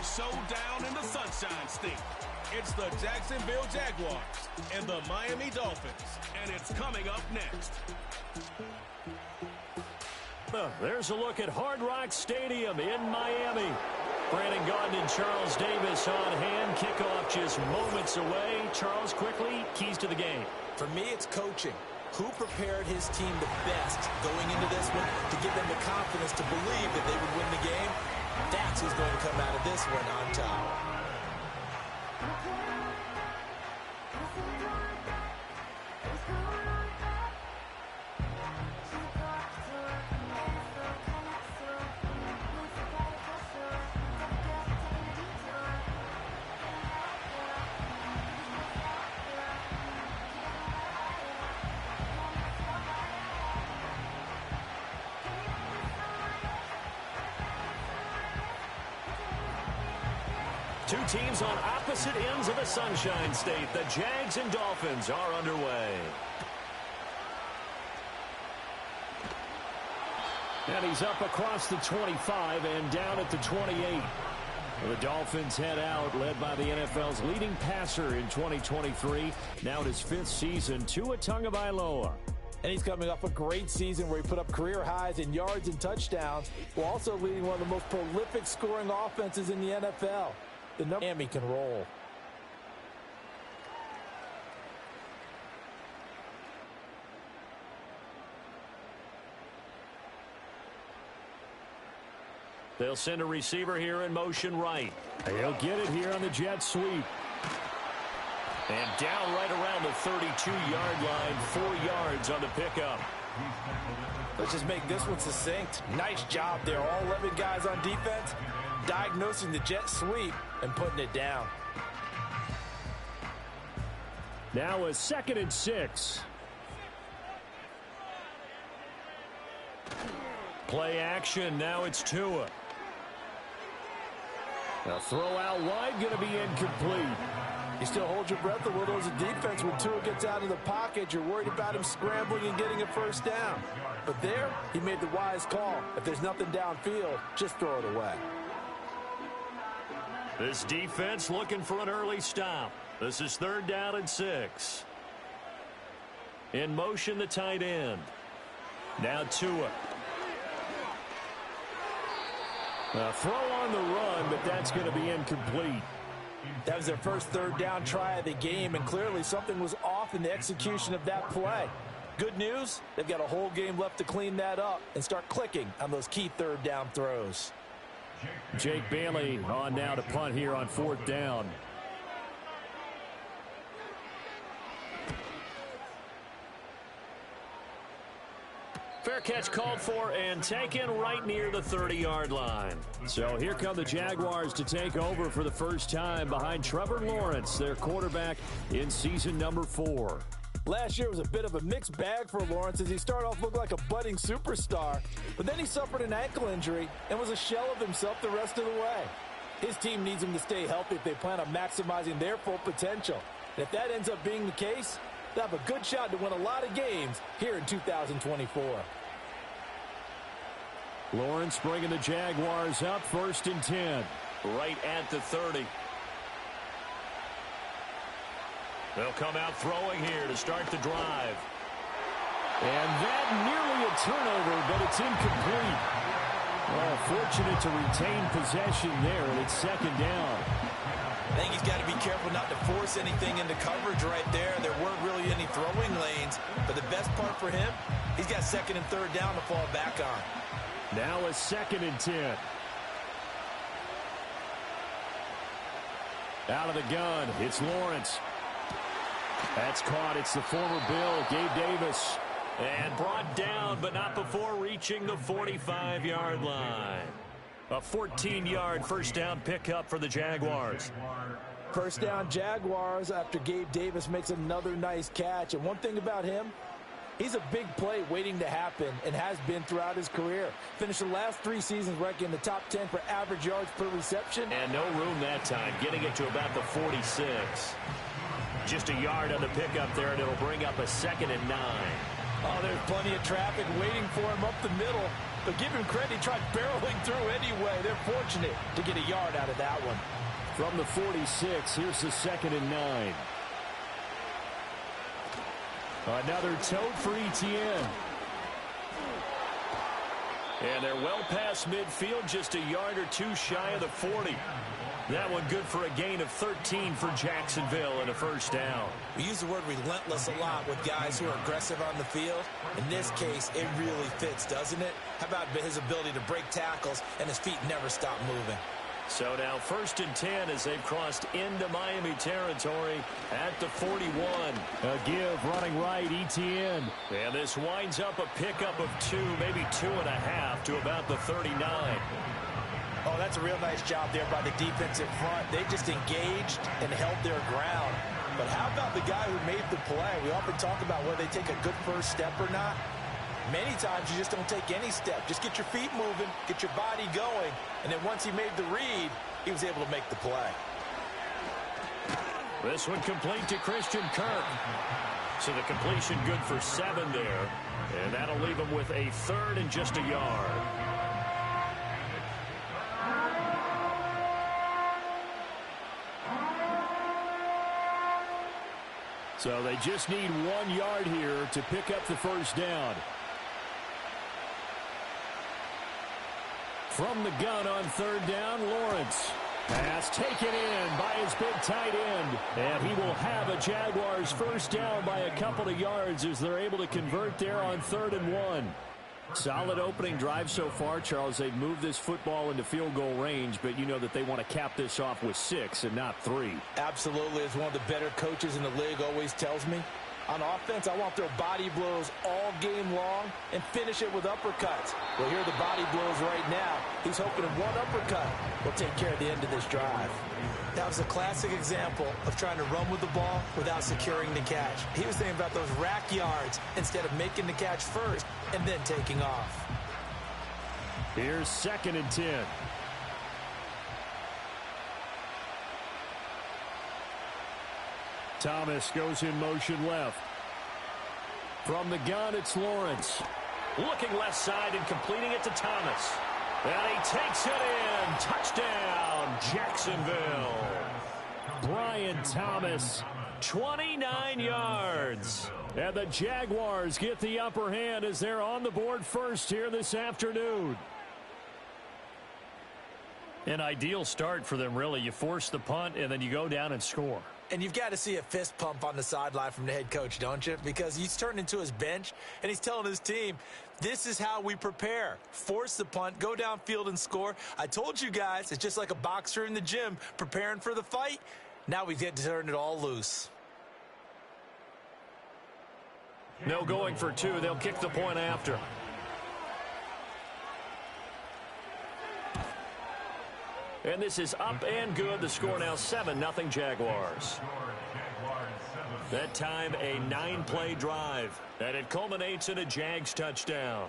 A showdown in the Sunshine State. It's the Jacksonville Jaguars and the Miami Dolphins, and it's coming up next. There's a look at Hard Rock Stadium in Miami. Brandon Gaudin and Charles Davis on hand. Kickoff just moments away. Charles, quickly, keys to the game. For me, it's coaching. Who prepared his team the best going into this one to give them the confidence to believe that they would win the game? That's who's going to come out of this one on top. Two teams on opposite ends of the Sunshine State. The Jags and Dolphins are underway. And he's up across the 25 and down at the 28. The Dolphins head out, led by the NFL's leading passer in 2023. Now in his fifth season, Tua Tagovailoa. And he's coming off a great season where he put up career highs in yards and touchdowns, while also leading one of the most prolific scoring offenses in the NFL. The Miami can roll. They'll send a receiver here in motion right. He'll get it here on the jet sweep. And down right around the 32-yard line, 4 yards on the pickup. Let's just make this one succinct. Nice job there. All 11 guys on defense diagnosing the jet sweep and putting it down. Now a 2nd and 6. Play action. Now it's Tua. A throw out wide, going to be incomplete. You still hold your breath a little as a defense when Tua gets out of the pocket. You're worried about him scrambling and getting a first down. But there, he made the wise call. If there's nothing downfield, just throw it away. This defense looking for an early stop. This is 3rd down and 6. In motion, the tight end. Now Tua. A throw on the run, but that's going to be incomplete. That was their first 3rd down try of the game, and clearly something was off in the execution of that play. Good news, they've got a whole game left to clean that up and start clicking on those key 3rd down throws. Jake Bailey on now to punt here on 4th down. Fair catch called for and taken right near the 30-yard line. So here come the Jaguars to take over for the first time behind Trevor Lawrence, their quarterback in season number 4. Last year was a bit of a mixed bag for Lawrence as he started off looking like a budding superstar, but then he suffered an ankle injury and was a shell of himself the rest of the way. His team needs him to stay healthy if they plan on maximizing their full potential. And if that ends up being the case, they'll have a good shot to win a lot of games here in 2024. Lawrence bringing the Jaguars up 1st and 10. Right at the 30. They'll come out throwing here to start the drive. And that nearly a turnover, but it's incomplete. Well, fortunate to retain possession there, and it's 2nd down. I think he's got to be careful not to force anything into coverage right there. There weren't really any throwing lanes, but the best part for him, he's got 2nd and 3rd down to fall back on. Now a 2nd and 10. Out of the gun, it's Lawrence. That's caught. It's the former Bill, Gabe Davis. And brought down, but not before reaching the 45-yard line. A 14-yard first down pickup for the Jaguars. First down Jaguars after Gabe Davis makes another nice catch. And one thing about him, he's a big play waiting to happen and has been throughout his career. Finished the last 3 seasons ranking in the top 10 for average yards per reception. And no room that time, getting it to about the 46. Just a yard on the pickup there, and it'll bring up a 2nd and 9. Oh, there's plenty of traffic waiting for him up the middle. but give him credit. He tried barreling through anyway. They're fortunate to get a yard out of that one. From the 46, here's the 2nd and 9. Another tote for Etienne. And they're well past midfield, just a yard or two shy of the 40. That one good for a gain of 13 for Jacksonville and a first down. We use the word relentless a lot with guys who are aggressive on the field. In this case, it really fits, doesn't it? How about his ability to break tackles and his feet never stop moving? So now 1st and 10 as they've crossed into Miami territory at the 41. A give running right, Etienne. And this winds up a pickup of 2, maybe 2.5 to about the 39. Oh, that's a real nice job there by the defensive front. They just engaged and held their ground. But how about the guy who made the play? We often talk about whether they take a good first step or not. Many times you just don't take any step. Just get your feet moving, get your body going, and then once he made the read, he was able to make the play. This one complete to Christian Kirk. So the completion good for 7 there, and that'll leave him with a 3rd and just a yard. So they just need 1 yard here to pick up the first down. From the gun on 3rd down, Lawrence. Pass taken in by his big tight end. And he will have a Jaguars first down by a couple of yards as they're able to convert there on 3rd and 1. Solid opening drive so far, Charles. They've moved this football into field goal range, but you know that they want to cap this off with 6 and not 3. Absolutely. As one of the better coaches in the league always tells me, on offense, I want their body blows all game long and finish it with uppercuts. Well, here are the body blows right now. He's hoping that one uppercut will take care of the end of this drive. That was a classic example of trying to run with the ball without securing the catch. He was thinking about those rack yards instead of making the catch first and then taking off. Here's 2nd and 10. Thomas goes in motion left. From the gun, it's Lawrence. Looking left side and completing it to Thomas. And he takes it in. Touchdown, Jacksonville. Brian Thomas, 29 yards. And the Jaguars get the upper hand as they're on the board first here this afternoon. An ideal start for them, really. You force the punt, and then you go down and score. And you've got to see a fist pump on the sideline from the head coach, don't you? Because he's turned into his bench, and he's telling his team, this is how we prepare. Force the punt, go downfield and score. I told you guys, it's just like a boxer in the gym preparing for the fight. Now we get to turn it all loose. No going for 2. They'll kick the point after. And this is up and good. The score now 7-0 Jaguars. That time a 9-play drive. And it culminates in a Jags touchdown.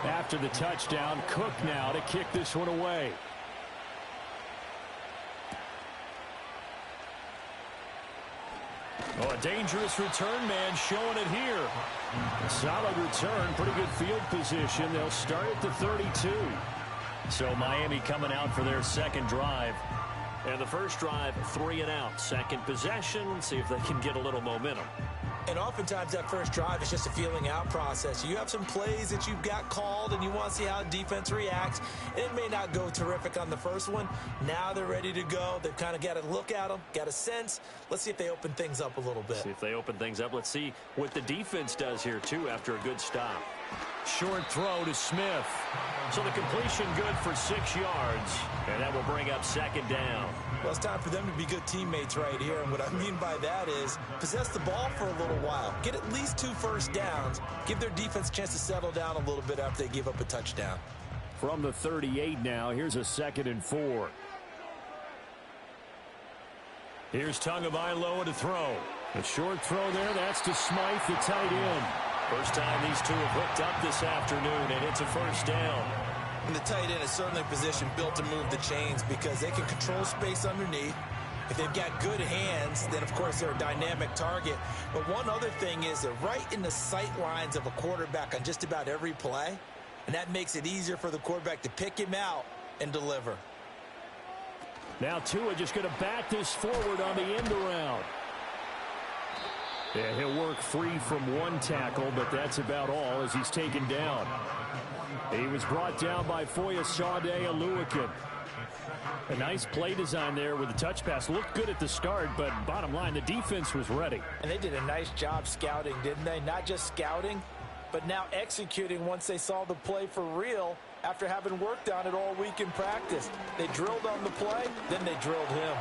After the touchdown, Cook now to kick this one away. Oh, a dangerous return man showing it here. Solid return, pretty good field position. They'll start at the 32. So Miami coming out for their second drive. And the first drive, 3 and out. Second possession, see if they can get a little momentum. And oftentimes that first drive is just a feeling out process. You have some plays that you've got called and you want to see how defense reacts. It may not go terrific on the first one. Now they're ready to go. They've kind of got to look at them, got a sense. Let's see if they open things up a little bit. See if they open things up. Let's see what the defense does here, too, after a good stop. Short throw to Smith. So the completion good for 6 yards. And that will bring up second down. Well, it's time for them to be good teammates right here. And what I mean by that is possess the ball for a little while. Get at least 2 first downs. Give their defense a chance to settle down a little bit after they give up a touchdown. From the 38 now, here's a 2nd and 4. Here's Tagovailoa to throw. A short throw there. That's to Smythe, the tight end. First time these two have hooked up this afternoon, and it's a first down. And the tight end is certainly a position built to move the chains because they can control space underneath. If they've got good hands, then, of course, they're a dynamic target. But one other thing is they're right in the sight lines of a quarterback on just about every play, and that makes it easier for the quarterback to pick him out and deliver. Now Tua just going to bat this forward on the end around. Yeah, he'll work free from one tackle, but that's about all as he's taken down. He was brought down by Foyesade Oluwakin. A nice play design there with the touch pass. Looked good at the start, but bottom line, the defense was ready. And they did a nice job scouting, didn't they? Not just scouting, but now executing once they saw the play for real after having worked on it all week in practice. They drilled on the play, then they drilled him.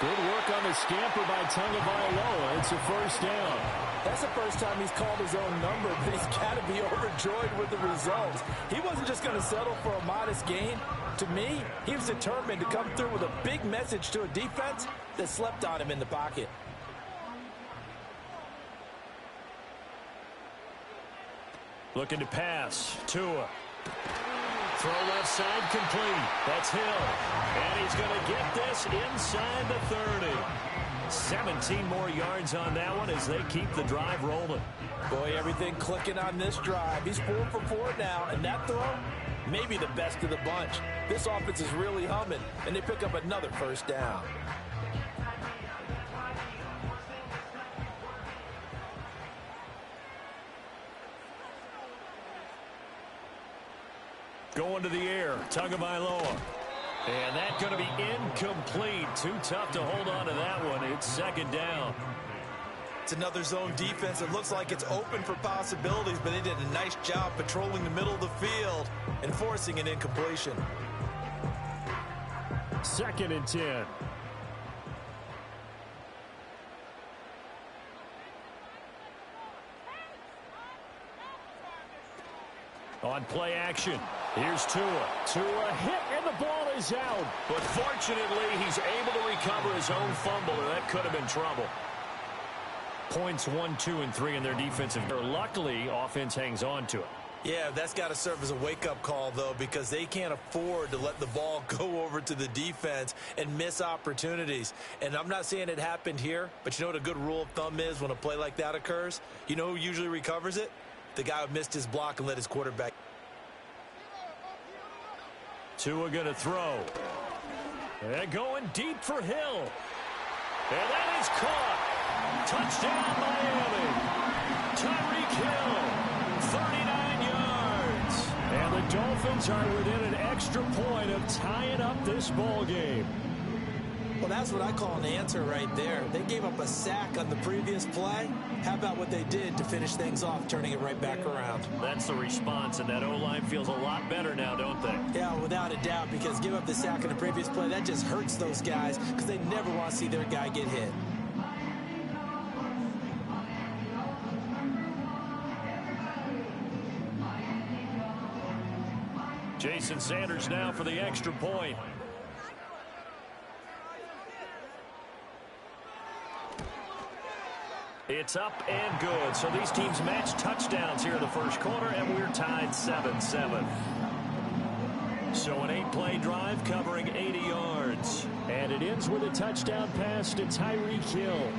Good work on the scamper by Tagovailoa. It's a first down. That's the first time he's called his own number, but he's got to be overjoyed with the results. He wasn't just going to settle for a modest gain. To me, he was determined to come through with a big message to a defense that slept on him in the pocket. Looking to pass. Tua. Throw left side complete. That's Hill. And he's going to get this inside the 30. 17 more yards on that one as they keep the drive rolling. Boy, everything clicking on this drive. He's 4 for 4 now, and that throw, maybe the best of the bunch. This offense is really humming, and they pick up another first down. Going to the air, Tagovailoa. And that's going to be incomplete. Too tough to hold on to that one. It's second down. It's another zone defense. It looks like it's open for possibilities, but they did a nice job patrolling the middle of the field and forcing an incompletion. 2nd and 10. On play action, here's Tua. Tua hit, and the ball is out. But fortunately, he's able to recover his own fumble, or that could have been trouble. Points 1, 2, and 3 in their defensive. Luckily, offense hangs on to it. Yeah, that's got to serve as a wake-up call, though, because they can't afford to let the ball go over to the defense and miss opportunities. And I'm not saying it happened here, but you know what a good rule of thumb is when a play like that occurs? You know who usually recovers it? The guy who missed his block and let his quarterback. Tua going to throw. And going deep for Hill. And that is caught. Touchdown, Miami. Tyreek Hill, 39 yards. And the Dolphins are within an extra point of tying up this ball game. Well, that's what I call an answer right there. They gave up a sack on the previous play. How about what they did to finish things off, turning it right back around? That's the response, and that O-line feels a lot better now, don't they? Yeah, without a doubt, because give up the sack on the previous play, that just hurts those guys because they never want to see their guy get hit. Jason Sanders now for the extra point. It's up and good. So these teams match touchdowns here in the first quarter, and we're tied 7-7. So an 8-play drive covering 80 yards. And it ends with a touchdown pass to Tyreek Hill.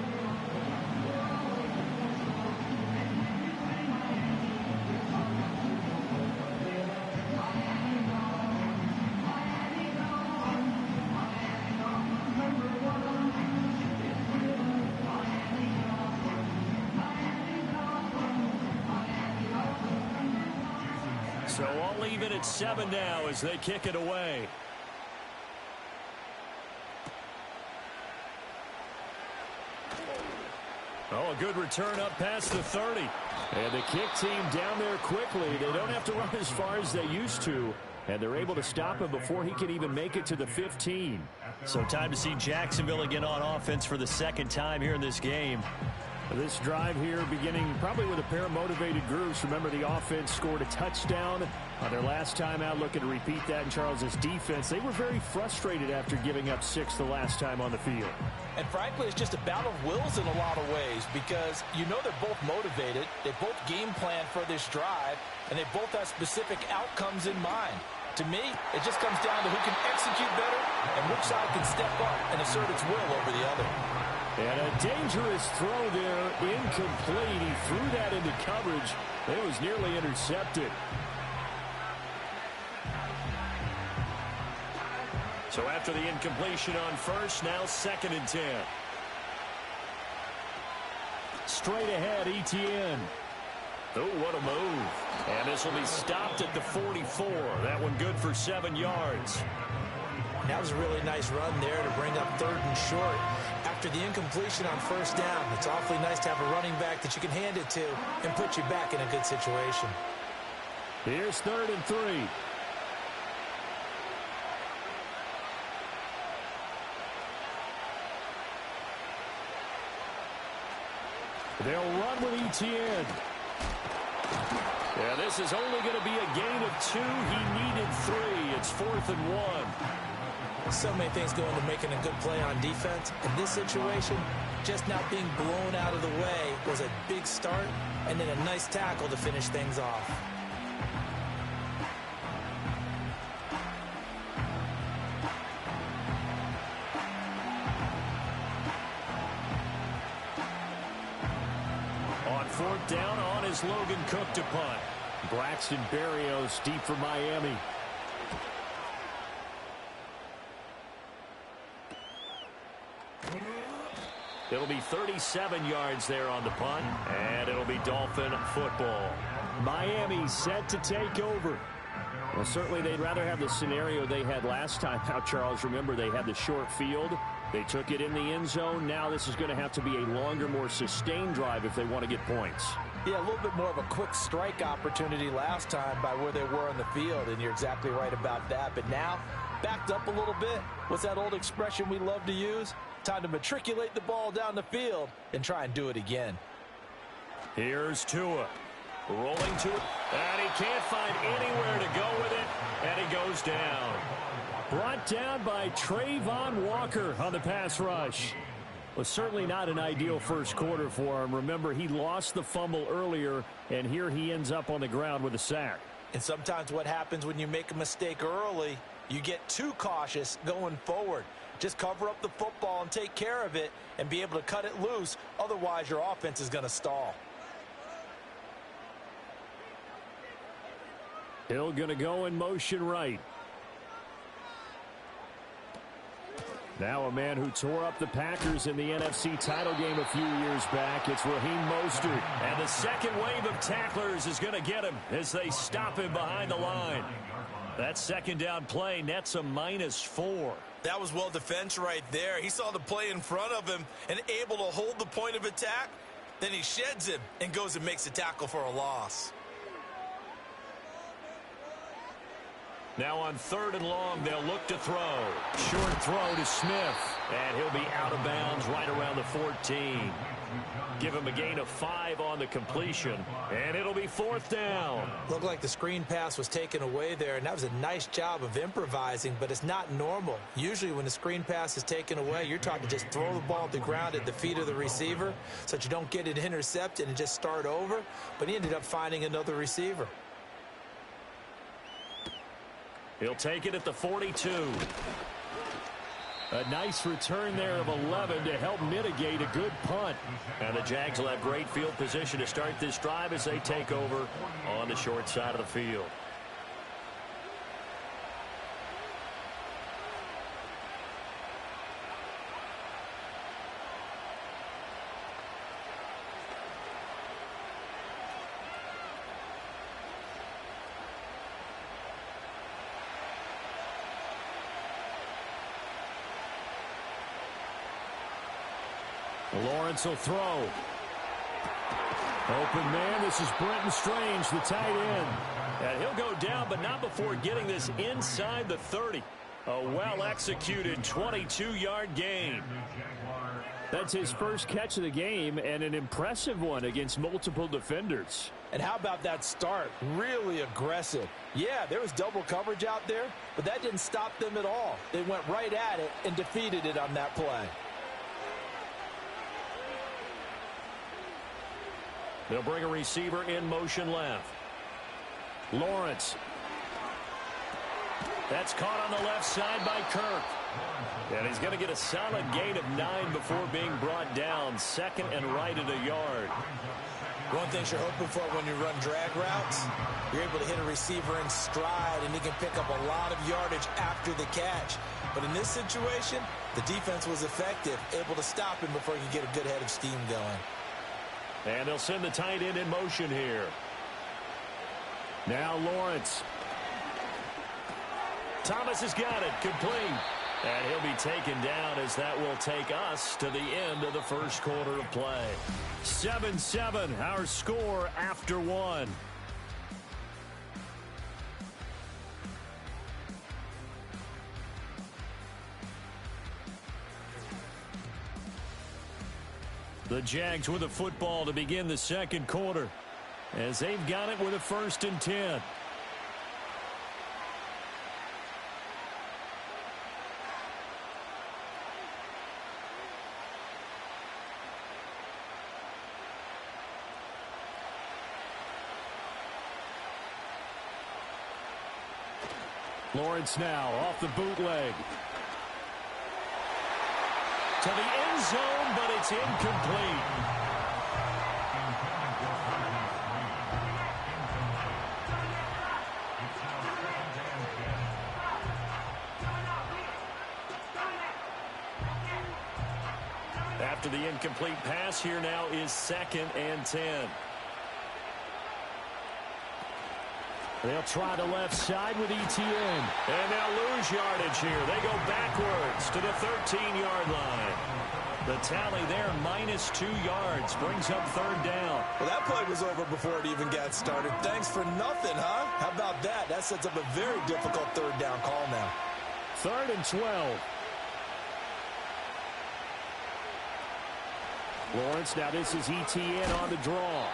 So all even at 7 now as they kick it away. Oh, a good return up past the 30. And the kick team down there quickly. They don't have to run as far as they used to. And they're able to stop him before he can even make it to the 15. So time to see Jacksonville again on offense for the second time here in this game. This drive here beginning probably with a pair of motivated groups. Remember, the offense scored a touchdown on their last time out, looking to repeat that in Charles's defense. They were very frustrated after giving up 6 the last time on the field. And frankly, it's just a battle of wills in a lot of ways because you know they're both motivated. They both game plan for this drive, and they both have specific outcomes in mind. To me, it just comes down to who can execute better and which side can step up and assert its will over the other. And a dangerous throw there, incomplete. He threw that into coverage. It was nearly intercepted. So after the incompletion on first, now 2nd and 10. Straight ahead, Etienne. Oh, what a move. And this will be stopped at the 44. That one good for 7 yards. That was a really nice run there to bring up 3rd and short. After the incompletion on 1st down, it's awfully nice to have a running back that you can hand it to and put you back in a good situation. Here's 3rd and 3. They'll run with Etienne. Yeah, this is only going to be a gain of 2. He needed 3. It's 4th and 1. So many things go into making a good play on defense. In this situation, just not being blown out of the way was a big start, and then a nice tackle to finish things off. On 4th down, on is Logan Cook to punt. Braxton Berrios deep for Miami. It'll be 37 yards there on the punt, and it'll be Dolphin football. Miami set to take over. Well, certainly they'd rather have the scenario they had last time out, Charles. Remember, they had the short field. They took it in the end zone. Now this is going to have to be a longer, more sustained drive if they want to get points. Yeah, a little bit more of a quick strike opportunity last time by where they were on the field, and you're exactly right about that. But now, backed up a little bit. What's that old expression we love to use? Time to matriculate the ball down the field and try and do it again. Here's Tua. Rolling to it. And he can't find anywhere to go with it. And he goes down. Brought down by Trayvon Walker on the pass rush. Was certainly not an ideal first quarter for him. Remember, he lost the fumble earlier, and here he ends up on the ground with a sack. And sometimes what happens when you make a mistake early, you get too cautious going forward. Just cover up the football and take care of it and be able to cut it loose. Otherwise, your offense is going to stall. Hill going to go in motion right. Now a man who tore up the Packers in the NFC title game a few years back. It's Raheem Mostert. And the second wave of tacklers is going to get him as they stop him behind the line. That second down play nets a -4. That was well defense right there. He saw the play in front of him and able to hold the point of attack. Then he sheds him and goes and makes a tackle for a loss. Now on 3rd and long, they'll look to throw. Short throw to Smith. And he'll be out of bounds right around the 14. Give him a gain of 5 on the completion. And it'll be 4th down. Looked like the screen pass was taken away there, and that was a nice job of improvising, but it's not normal. Usually when the screen pass is taken away, you're taught to just throw the ball at the ground at the feet of the receiver so that you don't get it intercepted and just start over. But he ended up finding another receiver. He'll take it at the 42. A nice return there of 11 to help mitigate a good punt. And the Jags will have great field position to start this drive as they take over on the short side of the field. Lawrence will throw. Open man, this is Brenton Strange, the tight end. And he'll go down, but not before getting this inside the 30. A well-executed 22-yard gain. That's his first catch of the game, and an impressive one against multiple defenders. And how about that start? Really aggressive. Yeah, there was double coverage out there, but that didn't stop them at all. They went right at it and defeated it on that play. They'll bring a receiver in motion left. Lawrence. That's caught on the left side by Kirk. And he's going to get a solid gain of 9 before being brought down. Second and right at a yard. One thing you're hoping for when you run drag routes, you're able to hit a receiver in stride, and he can pick up a lot of yardage after the catch. But in this situation, the defense was effective, able to stop him before he could get a good head of steam going. And they'll send the tight end in motion here. Now Lawrence. Thomas has got it, complete. And he'll be taken down as that will take us to the end of the first quarter of play. 7-7, our score after one. The Jags with a football to begin the second quarter, as they've got it with a 1st and 10. Lawrence now off the bootleg. To the end zone, but it's incomplete. After the incomplete pass, here now is 2nd and 10. They'll try the left side with ETN. And they'll lose yardage here. They go backwards to the 13-yard line. The tally there, -2 yards, brings up 3rd down. Well, that play was over before it even got started. Thanks for nothing, huh? How about that? That sets up a very difficult 3rd down call now. 3rd and 12. Lawrence, now this is ETN on the draw.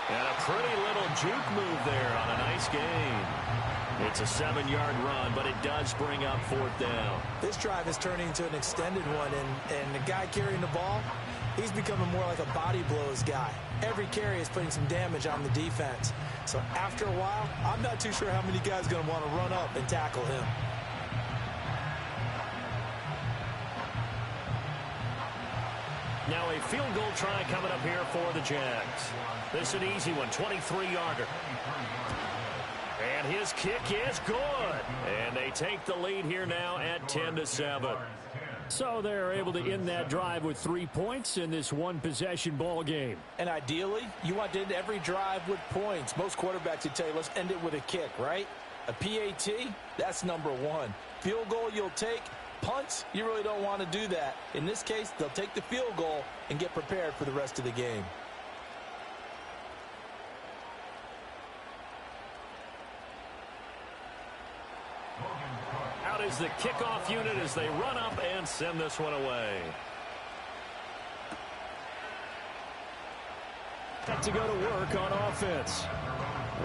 And a pretty little juke move there on a nice gain. It's a 7-yard run, but it does bring up 4th down. This drive is turning into an extended one, and the guy carrying the ball, he's becoming more like a body blows guy. Every carry is putting some damage on the defense. So after a while, I'm not too sure how many guys are going to want to run up and tackle him. Now a field goal try coming up here for the Jags. This is an easy one, 23-yarder. And his kick is good. And they take the lead here now at 10-7. So they're able to end that drive with 3 points in this one-possession ball game. And ideally, you want to end every drive with points. Most quarterbacks would tell you, let's end it with a kick, right? A PAT, that's number 1. Field goal you'll take. Punts, you really don't want to do that. In this case, they'll take the field goal and get prepared for the rest of the game. Out is the kickoff unit as they run up and send this one away. Got to go to work on offense.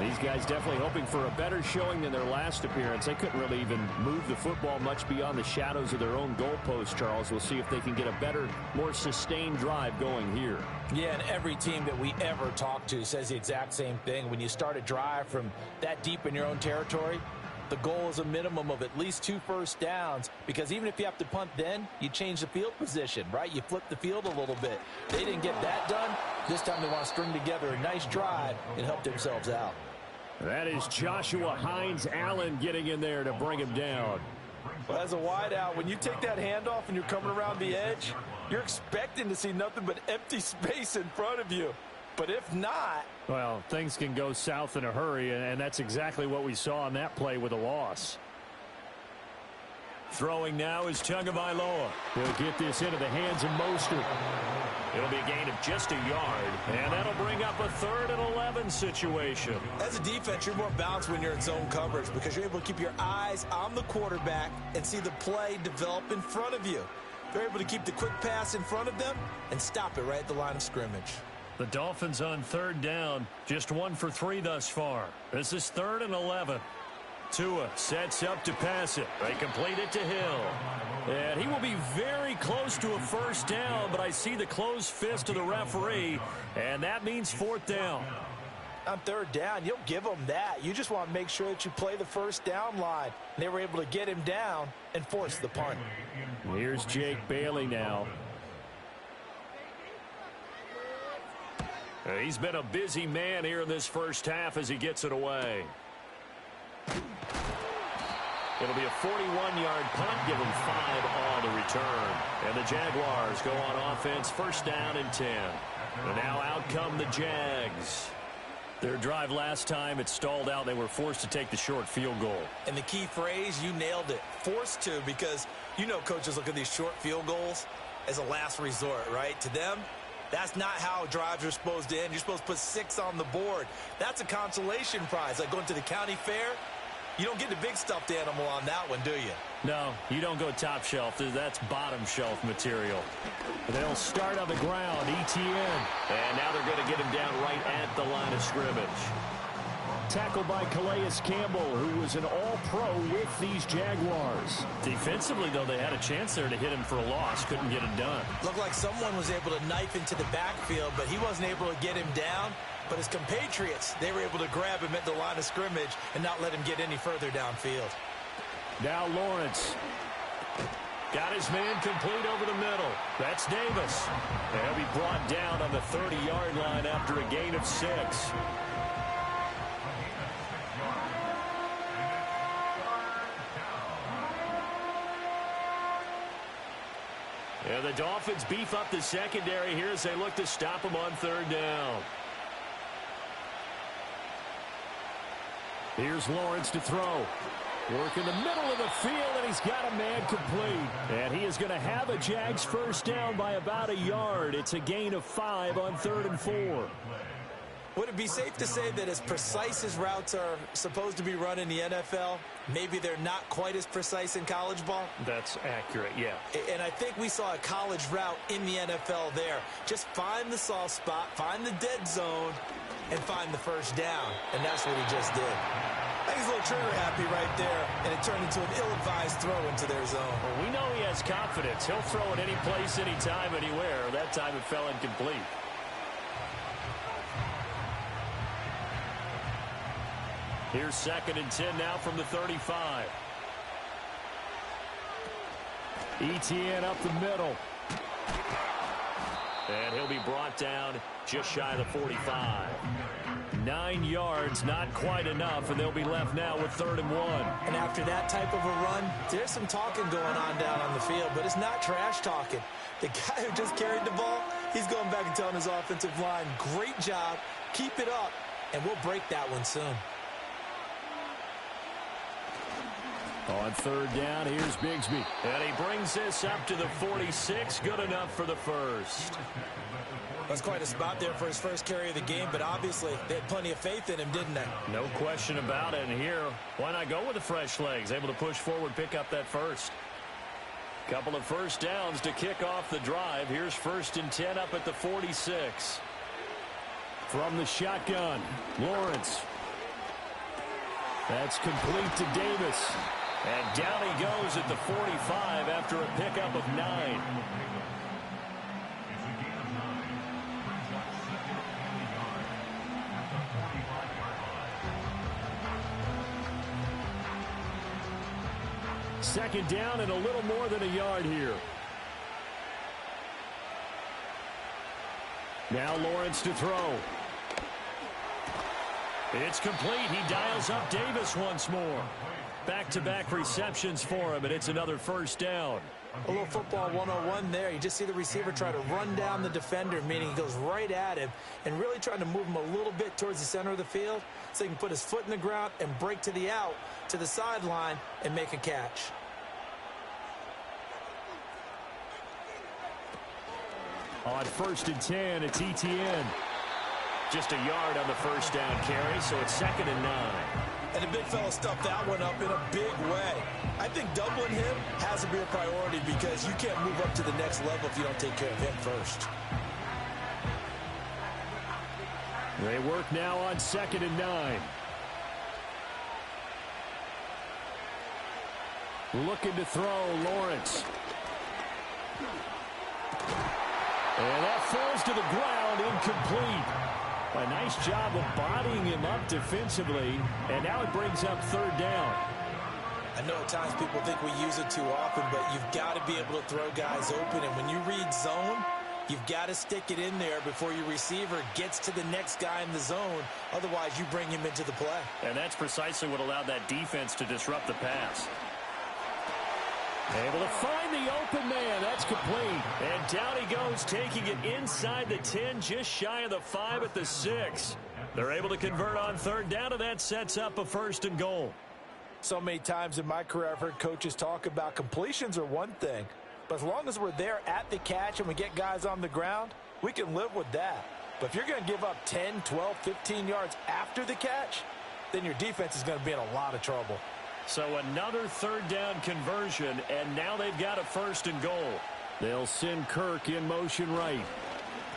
These guys definitely hoping for a better showing than their last appearance. They couldn't really even move the football much beyond the shadows of their own goalpost, Charles. We'll see if they can get a better, more sustained drive going here. Yeah, and every team that we ever talk to says the exact same thing. When you start a drive from that deep in your own territory, the goal is a minimum of at least 2 first downs, because even if you have to punt then, you change the field position, right? You flip the field a little bit. They didn't get that done. This time they want to string together a nice drive and help themselves out. That is Joshua Hines-Allen getting in there to bring him down. Well, as a wideout, when you take that handoff and you're coming around the edge, you're expecting to see nothing but empty space in front of you. But if not... well, things can go south in a hurry, and that's exactly what we saw on that play with a loss. Throwing now is Tagovailoa. He'll get this into the hands of Mostert. It'll be a gain of just a yard, and that'll bring up a 3rd and 11 situation. As a defense, you're more balanced when you're in zone coverage because you're able to keep your eyes on the quarterback and see the play develop in front of you. They're able to keep the quick pass in front of them and stop it right at the line of scrimmage. The Dolphins on 3rd down, just 1 for 3 thus far. This is 3rd and 11. Tua sets up to pass it. They complete it to Hill. And he will be very close to a 1st down, but I see the closed fist of the referee, and that means 4th down. On 3rd down, you'll give them that. You just want to make sure that you play the 1st down line. They were able to get him down and force the punt. Here's Jake Bailey now. He's been a busy man here in this first half as he gets it away. It'll be a 41-yard punt, give him 5 on the return. And the Jaguars go on offense, 1st down and 10. And now out come the Jags. Their drive last time, it stalled out. They were forced to take the short field goal. And the key phrase, you nailed it, forced to, because you know coaches look at these short field goals as a last resort, right? To them, that's not how drives are supposed to end. You're supposed to put 6 on the board. That's a consolation prize. Like going to the county fair, you don't get the big stuffed animal on that one, do you? No, you don't go top shelf. That's bottom shelf material. They'll start on the ground. ETN. And now they're going to get him down right at the line of scrimmage. Tackled by Calais Campbell, who was an all-pro with these Jaguars. Defensively, though, they had a chance there to hit him for a loss. Couldn't get it done. Looked like someone was able to knife into the backfield, but he wasn't able to get him down. But his compatriots, they were able to grab him at the line of scrimmage and not let him get any further downfield. Now Lawrence. Got his man complete over the middle. That's Davis. And he'll be brought down on the 30-yard line after a gain of 6. And the Dolphins beef up the secondary here as they look to stop him on 3rd down. Here's Lawrence to throw. Work in the middle of the field, and he's got a man complete. And he is going to have a Jags 1st down by about a yard. It's a gain of 5 on 3rd and 4. Would it be safe to say that as precise as routes are supposed to be run in the NFL, maybe they're not quite as precise in college ball? That's accurate, yeah. And I think we saw a college route in the NFL there. Just find the soft spot, find the dead zone, and find the 1st down. And that's what he just did. I think he's a little trigger happy right there, and it turned into an ill-advised throw into their zone. Well, we know he has confidence. He'll throw it any place, anytime, anywhere. That time it fell incomplete. Here's 2nd and 10 now from the 35. ETN up the middle. And he'll be brought down just shy of the 45. 9 yards, not quite enough, and they'll be left now with 3rd and 1. And after that type of a run, there's some talking going on down on the field, but it's not trash talking. The guy who just carried the ball, he's going back and telling his offensive line, great job, keep it up, and we'll break that one soon. On 3rd down, here's Bigsby. And he brings this up to the 46. Good enough for the 1st. That's quite a spot there for his first carry of the game, but obviously they had plenty of faith in him, didn't they? No question about it. And here, why not go with the fresh legs? Able to push forward, pick up that 1st. Couple of 1st downs to kick off the drive. Here's 1st and 10 up at the 46. From the shotgun, Lawrence. That's complete to Davis. And down he goes at the 45 after a pickup of 9. Second down and a little more than a yard here. Now Lawrence to throw. It's complete. He dials up Davis once more. Back-to-back receptions for him, and it's another 1st down. A little football 101 there. You just see the receiver try to run down the defender, meaning he goes right at him and really trying to move him a little bit towards the center of the field so he can put his foot in the ground and break to the out, to the sideline, and make a catch. On 1st and 10, it's ETN. Just a yard on the first down carry, so it's 2nd and 9. And the big fella stuffed that one up in a big way. I think doubling him has to be a priority because you can't move up to the next level if you don't take care of him first. They work now on 2nd and 9. Looking to throw, Lawrence. And that falls to the ground, incomplete. A nice job of bodying him up defensively, and now it brings up 3rd down. I know at times people think we use it too often, but you've got to be able to throw guys open, and when you read zone, you've got to stick it in there before your receiver gets to the next guy in the zone. Otherwise, you bring him into the play. And that's precisely what allowed that defense to disrupt the pass. Able to find the open man. That's complete. And down he goes, taking it inside the 10, just shy of the 5 at the 6. They're able to convert on 3rd down, and that sets up a 1st and goal. So many times in my career, I've heard coaches talk about completions are one thing, but as long as we're there at the catch and we get guys on the ground, we can live with that. But if you're going to give up 10, 12, 15 yards after the catch, then your defense is going to be in a lot of trouble. So another 3rd down conversion, and now they've got a 1st and goal. They'll send Kirk in motion right.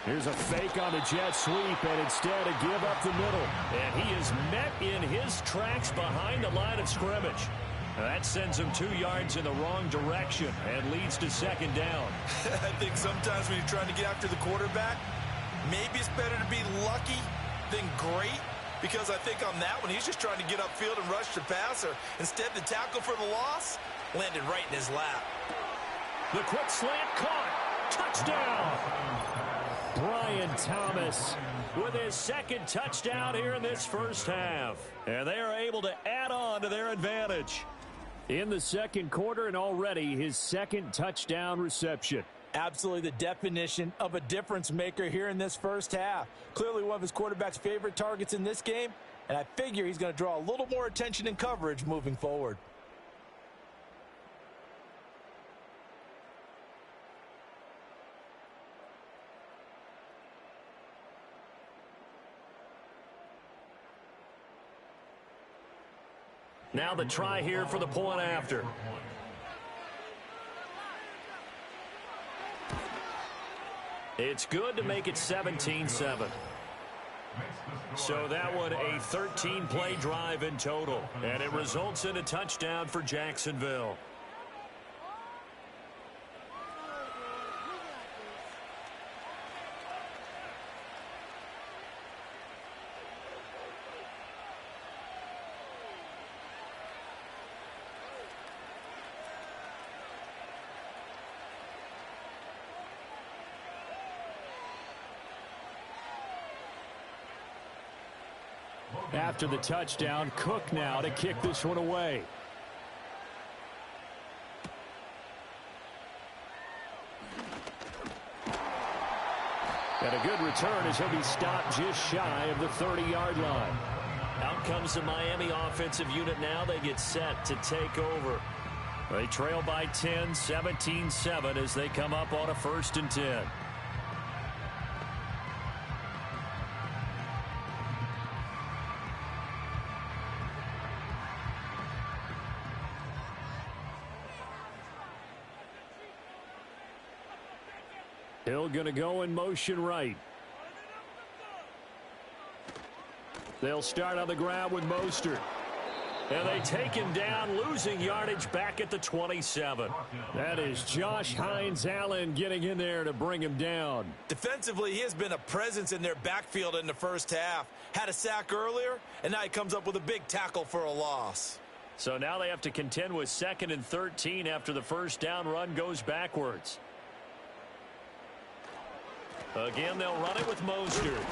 Here's a fake on the jet sweep, and instead a give up the middle. And he is met in his tracks behind the line of scrimmage. That sends him 2 yards in the wrong direction and leads to 2nd down. I think sometimes when you're trying to get after the quarterback, maybe it's better to be lucky than great. Because I think on that one, he's just trying to get upfield and rush the passer. Instead, the tackle for the loss landed right in his lap. The quick slant caught. Touchdown. Brian Thomas with his 2nd touchdown here in this first half. And they are able to add on to their advantage. In the 2nd quarter, and already his 2nd touchdown reception. Absolutely the definition of a difference maker here in this first half. Clearly one of his quarterback's favorite targets in this game, and I figure he's going to draw a little more attention and coverage moving forward. Now the try here for the point after. It's good to make it 17-7. So that one a 13-play drive in total, and it results in a touchdown for Jacksonville. After the touchdown, Cook now to kick this one away. And a good return as he'll be stopped just shy of the 30-yard line. Out comes the Miami offensive unit now. They get set to take over. They trail by 10, 17-7 as they come up on a 1st and 10. Hill going to go in motion right. They'll start on the ground with Mostert. And they take him down, losing yardage back at the 27. That is Josh Hines-Allen getting in there to bring him down. Defensively, he has been a presence in their backfield in the first half. Had a sack earlier, and now he comes up with a big tackle for a loss. So now they have to contend with 2nd and 13 after the first down run goes backwards. Again, they'll run it with Mostert.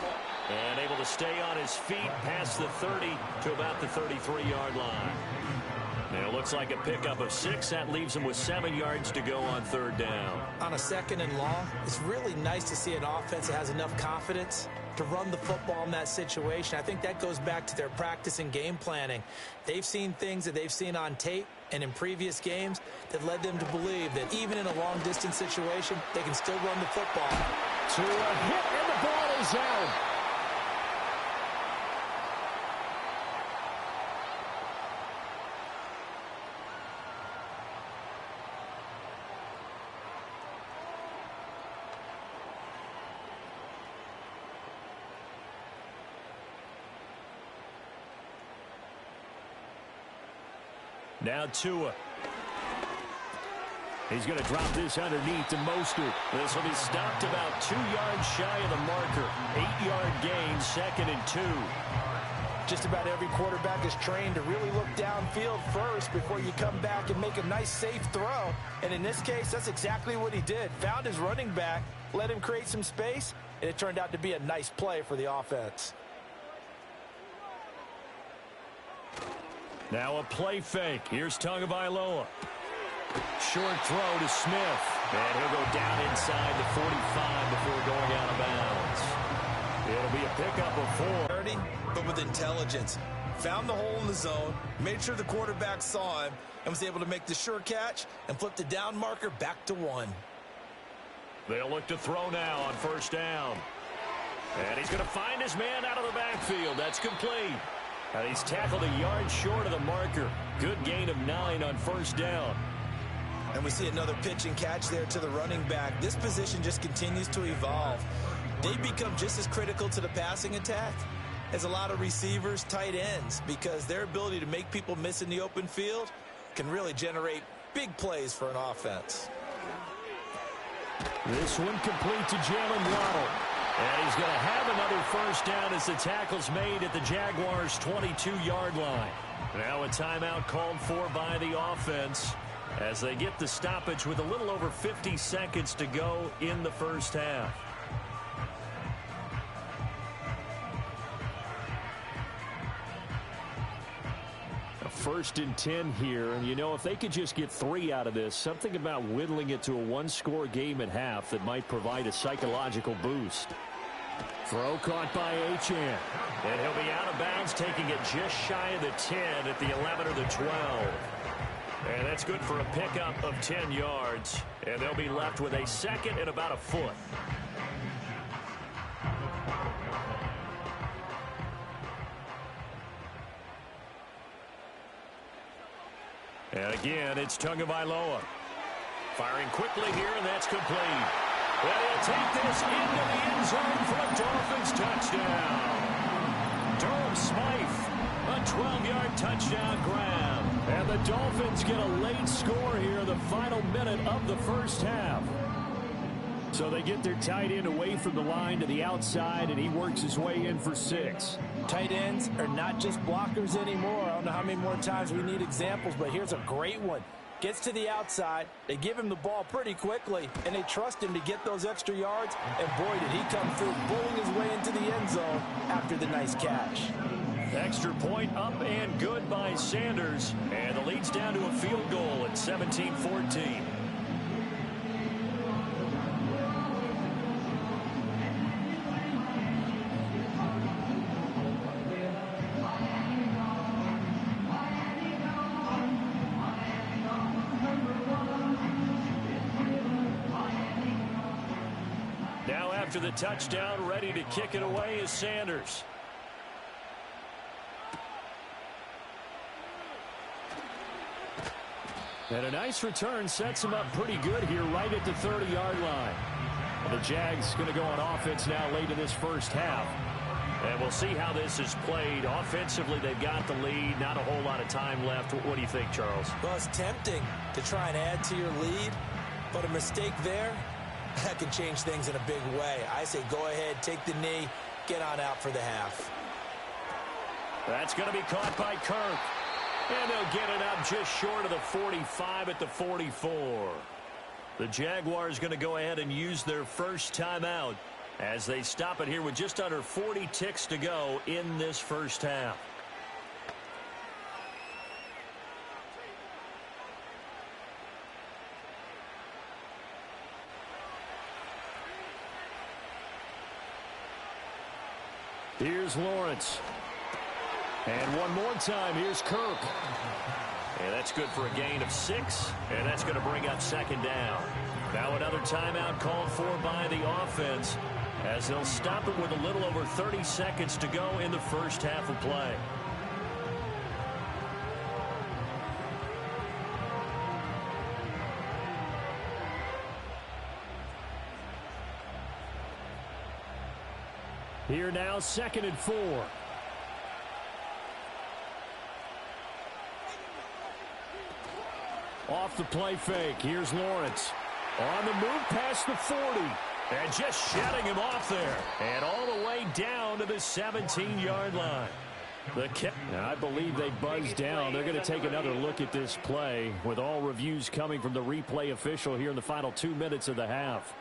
And able to stay on his feet past the 30 to about the 33-yard line. And it looks like a pickup of 6. That leaves him with 7 yards to go on 3rd down. On a 2nd and long, it's really nice to see an offense that has enough confidence to run the football in that situation. I think that goes back to their practice and game planning. They've seen things that they've seen on tape, and in previous games that led them to believe that even in a long-distance situation, they can still run the football. To a hit, and the ball is out. Now Tua. He's going to drop this underneath to Mostert. This will be stopped about 2 yards shy of the marker. 8-yard gain, 2nd and 2. Just about every quarterback is trained to really look downfield first before you come back and make a nice, safe throw. And in this case, that's exactly what he did. Found his running back, let him create some space, and it turned out to be a nice play for the offense. Now a play fake. Here's Tagovailoa. Short throw to Smith. And he'll go down inside the 45 before going out of bounds. It'll be a pickup of 4. Dirty, but with intelligence. Found the hole in the zone, made sure the quarterback saw him, and was able to make the sure catch and flip the down marker back to 1. They'll look to throw now on 1st down. And he's going to find his man out of the backfield. That's complete. And he's tackled a yard short of the marker. Good gain of 9 on 1st down. And we see another pitch and catch there to the running back. This position just continues to evolve. They become just as critical to the passing attack as a lot of receivers, tight ends, because their ability to make people miss in the open field can really generate big plays for an offense. This one complete to Jalen Waddle. And he's going to have another 1st down as the tackle's made at the Jaguars' 22-yard line. Now a timeout called for by the offense as they get the stoppage with a little over 50 seconds to go in the 1st half. A 1st and 10 here, and you know, if they could just get 3 out of this, something about whittling it to a 1-score game at half that might provide a psychological boost. Throw caught by Achane. And he'll be out of bounds, taking it just shy of the 10 at the 11 or the 12. And that's good for a pickup of 10 yards. And they'll be left with a 2nd and about a foot. And again, it's Tagovailoa. Firing quickly here, and that's complete. Well, he'll take this into the end zone for a Dolphins touchdown. Durham Smythe, a 12-yard touchdown grab. And the Dolphins get a late score here in the final minute of the 1st half. So they get their tight end away from the line to the outside, and he works his way in for 6. Tight ends are not just blockers anymore. I don't know how many more times we need examples, but here's a great one. Gets to the outside, they give him the ball pretty quickly, and they trust him to get those extra yards, and boy, did he come through, bowling his way into the end zone after the nice catch. Extra point up and good by Sanders, and the lead's down to a field goal at 17-14. After the touchdown, ready to kick it away is Sanders. And a nice return sets him up pretty good here right at the 30-yard line. And the Jags going to go on offense now late in this 1st half. And we'll see how this is played. Offensively, they've got the lead. Not a whole lot of time left. What do you think, Charles? Well, it's tempting to try and add to your lead, but a mistake there, that can change things in a big way. I say go ahead, take the knee, get on out for the half. That's going to be caught by Kirk. And they'll get it up just short of the 45 at the 44. The Jaguars going to go ahead and use their 1st timeout as they stop it here with just under 40 ticks to go in this 1st half. Here's Lawrence. And one more time, here's Kirk. And that's good for a gain of 6, and that's going to bring up second down. Now another timeout called for by the offense as they'll stop it with a little over 30 seconds to go in the first half of play. Here now, 2nd and 4. Off the play fake. Here's Lawrence. On the move past the 40. And just shutting him off there. And all the way down to the 17-yard line. The kick. Now, I believe they buzzed down. They're going to take another look at this play with all reviews coming from the replay official here in the final 2 minutes of the half.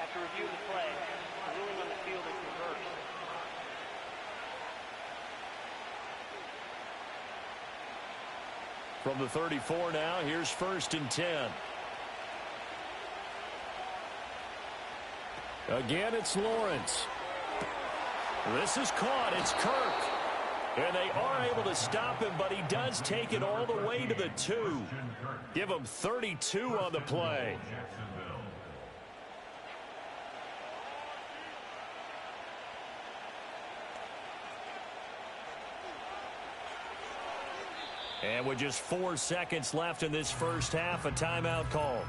After reviewing the play, the ruling on the field is reversed. From the 34 now, here's 1st and 10. Again, it's Lawrence. This is caught. It's Kirk. And they are able to stop him, but he does take it all the way to the 2. Give him 32 on the play. And with just 4 seconds left in this first half, a timeout call.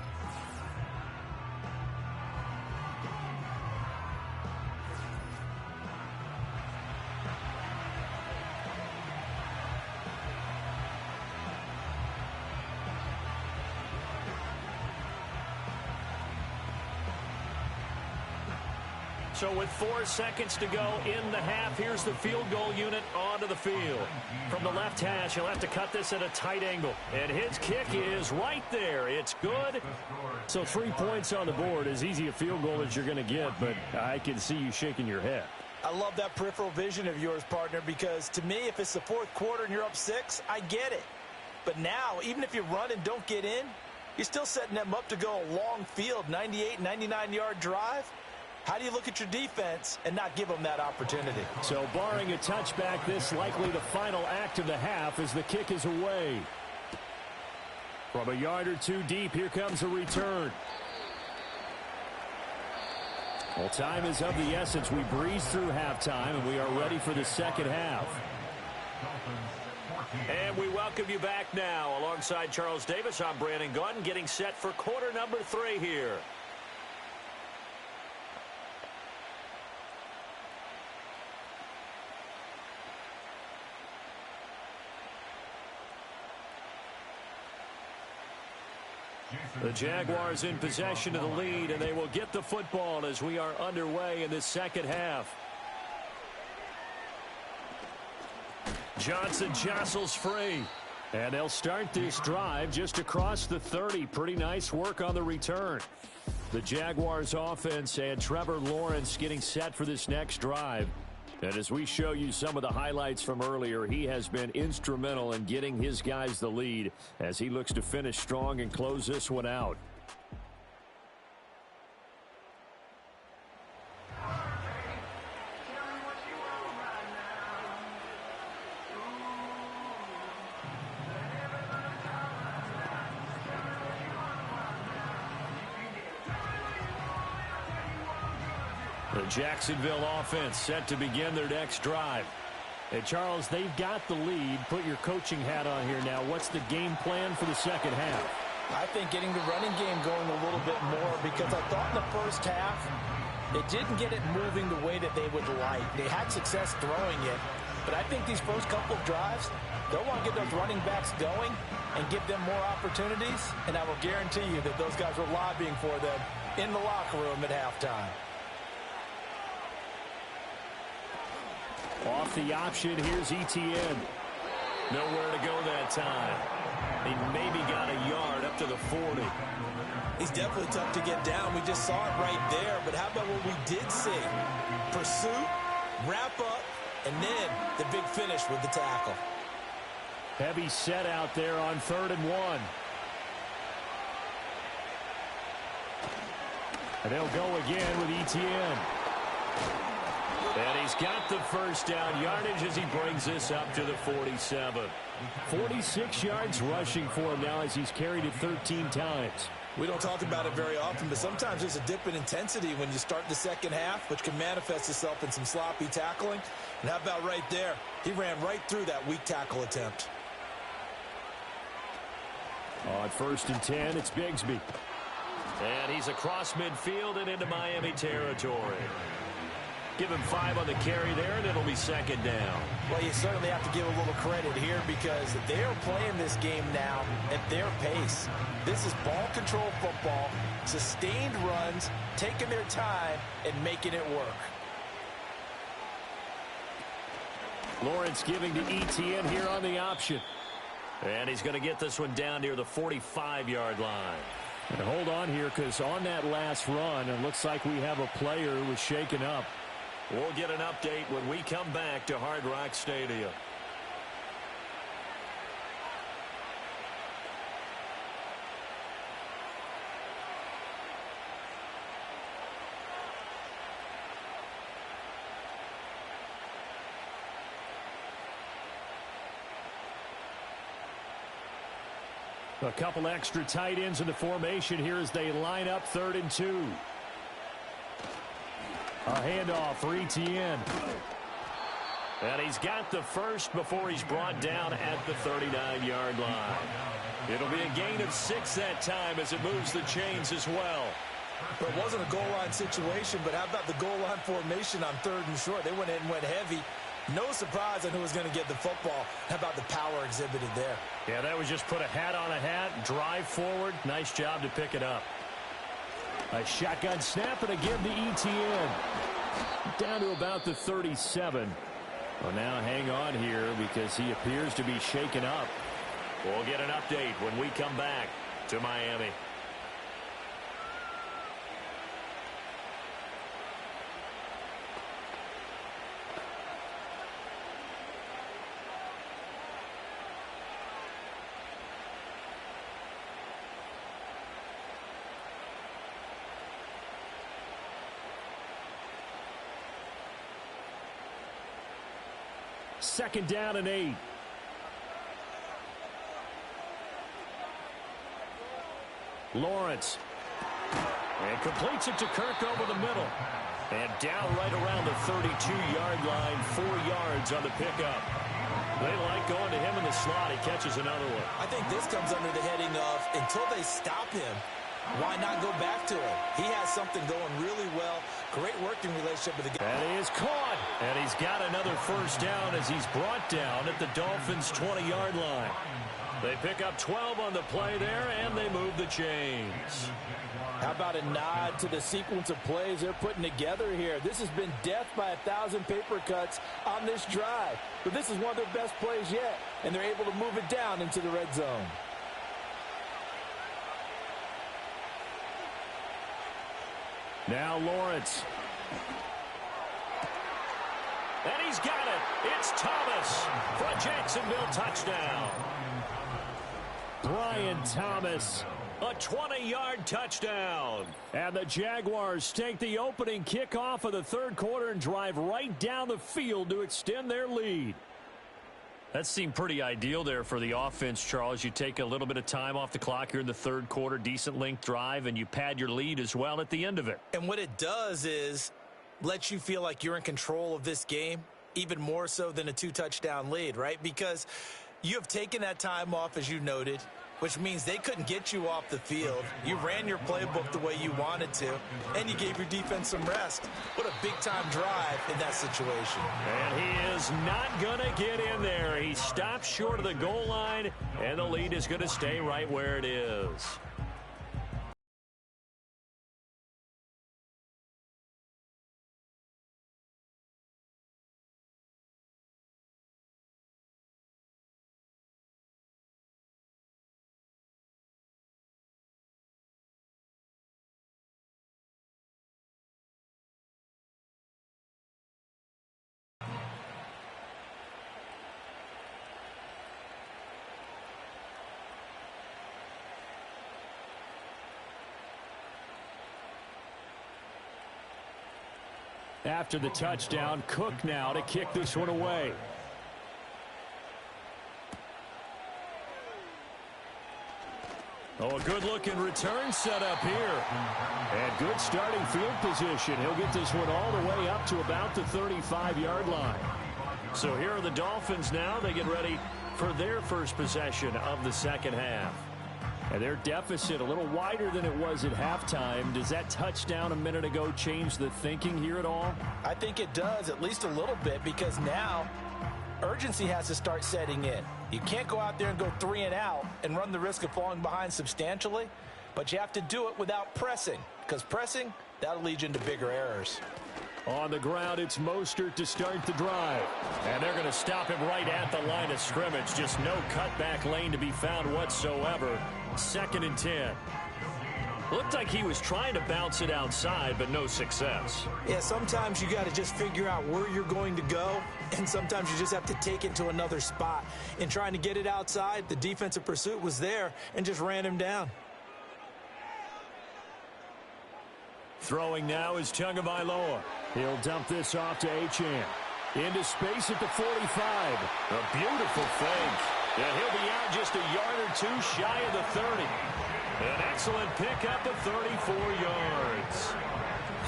So with 4 seconds to go in the half, here's the field goal unit onto the field. From the left hash, he'll have to cut this at a tight angle. And his kick is right there. It's good. So 3 points on the board, as easy a field goal as you're going to get, but I can see you shaking your head. I love that peripheral vision of yours, partner, because to me, if it's the 4th quarter and you're up 6, I get it. But now, even if you run and don't get in, you're still setting them up to go a long field, 98, 99-yard drive. How do you look at your defense and not give them that opportunity? So barring a touchback, this likely the final act of the half as the kick is away. From a yard or 2 deep, here comes a return. Well, time is of the essence. We breeze through halftime, and we are ready for the second half. And we welcome you back now. Alongside Charles Davis, I'm Brandon Gunn, getting set for quarter number 3 here. The Jaguars in possession of the lead, and they will get the football as we are underway in this second half. Johnson jostles free. And they'll start this drive just across the 30. Pretty nice work on the return. The Jaguars offense and Trevor Lawrence getting set for this next drive. And as we show you some of the highlights from earlier, he has been instrumental in getting his guys the lead as he looks to finish strong and close this one out. The Jacksonville offense set to begin their next drive. Hey, Charles, they've got the lead. Put your coaching hat on here now. What's the game plan for the second half? I think getting the running game going a little bit more, because I thought in the first half they didn't get it moving the way that they would like. They had success throwing it, but I think these first couple of drives, they'll want to get those running backs going and give them more opportunities, and I will guarantee you that those guys were lobbying for them in the locker room at halftime. Off the option, here's ETN. Nowhere to go that time. He maybe got a yard up to the 40. He's definitely tough to get down. We just saw it right there. But how about what we did see? Pursuit, wrap up, and then the big finish with the tackle. Heavy set out there on 3rd and 1. And they'll go again with ETN. And he's got the first down yardage as he brings this up to the 47. 46 yards rushing for him now as he's carried it 13 times. We don't talk about it very often, but sometimes there's a dip in intensity when you start the second half, which can manifest itself in some sloppy tackling. And how about right there? He ran right through that weak tackle attempt. On 1st and 10, it's Bigsby. And he's across midfield and into Miami territory. Give him 5 on the carry there, and it'll be 2nd down. Well, you certainly have to give a little credit here because they are playing this game now at their pace. This is ball control football, sustained runs, taking their time, and making it work. Lawrence giving to ETN here on the option. And he's going to get this one down near the 45-yard line. And hold on here because on that last run, it looks like we have a player who was shaken up. We'll get an update when we come back to Hard Rock Stadium. A couple extra tight ends in the formation here as they line up 3rd and 2. A handoff for ETN. And he's got the first before he's brought down at the 39-yard line. It'll be a gain of 6 that time as it moves the chains as well. But it wasn't a goal line situation, but how about the goal line formation on 3rd and short? They went in and went heavy. No surprise on who was going to get the football. How about the power exhibited there? Yeah, that was just put a hat on a hat, drive forward. Nice job to pick it up. A shotgun snap and a give to ETN. Down to about the 37. Well, now hang on here because he appears to be shaken up. We'll get an update when we come back to Miami. Second down and 8. Lawrence. And completes it to Kirk over the middle. And down right around the 32-yard line, 4 yards on the pickup. They like going to him in the slot. He catches another one. I think this comes under the heading of until they stop him, why not go back to him? He has something going really well. Great working relationship with the guy. That is caught. And he's got another first down as he's brought down at the Dolphins' 20-yard line. They pick up 12 on the play there, and they move the chains. How about a nod to the sequence of plays they're putting together here? This has been death by 1,000 paper cuts on this drive. But this is one of their best plays yet, and they're able to move it down into the red zone. Now Lawrence. And he's got it. It's Thomas for a Jacksonville touchdown. Brian Thomas. A 20-yard touchdown. And the Jaguars take the opening kickoff of the 3rd quarter and drive right down the field to extend their lead. That seemed pretty ideal there for the offense, Charles. You take a little bit of time off the clock here in the 3rd quarter, decent length drive, and you pad your lead as well at the end of it. And what it does is let you feel like you're in control of this game, even more so than a 2-touchdown lead, right? Because you have taken that time off, as you noted, which means they couldn't get you off the field. You ran your playbook the way you wanted to, and you gave your defense some rest. What a big-time drive in that situation. And he is not going to get in there. He stops short of the goal line, and the lead is going to stay right where it is. After the touchdown, Cook now to kick this one away. Oh, a good-looking return set up here. And good starting field position. He'll get this one all the way up to about the 35-yard line. So here are the Dolphins now. They get ready for their first possession of the second half. And their deficit a little wider than it was at halftime. Does that touchdown a minute ago change the thinking here at all? I think it does, at least a little bit, because now urgency has to start setting in. You can't go out there and go 3 and out and run the risk of falling behind substantially, but you have to do it without pressing, because pressing, that'll lead you into bigger errors. On the ground, it's Mostert to start the drive. And they're going to stop him right at the line of scrimmage. Just no cutback lane to be found whatsoever. 2nd and 10. Looked like he was trying to bounce it outside, but no success. Yeah, sometimes you got to just figure out where you're going to go, and sometimes you just have to take it to another spot. In trying to get it outside, the defensive pursuit was there and just ran him down. Throwing now is Tagovailoa. He'll dump this off to Achane. Into space at the 45. A beautiful fake. And he'll be out just a yard or two shy of the 30. An excellent pickup of 34 yards.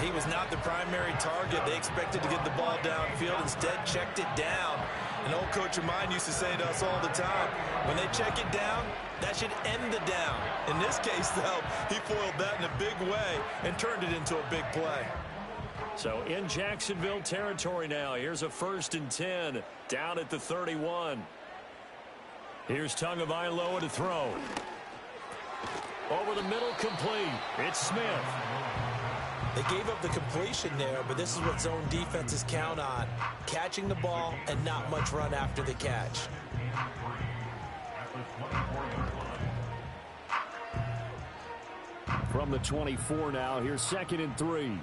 He was not the primary target. They expected to get the ball downfield. Instead, checked it down. An old coach of mine used to say to us all the time, when they check it down, that should end the down. In this case, though, he foiled that in a big way and turned it into a big play. So in Jacksonville territory now. Here's a 1st and 10 down at the 31. Here's Tagovailoa to throw. Over the middle, complete. It's Smith. They gave up the completion there, but this is what zone defenses count on. Catching the ball and not much run after the catch. From the 24 now, here's 2nd and 3.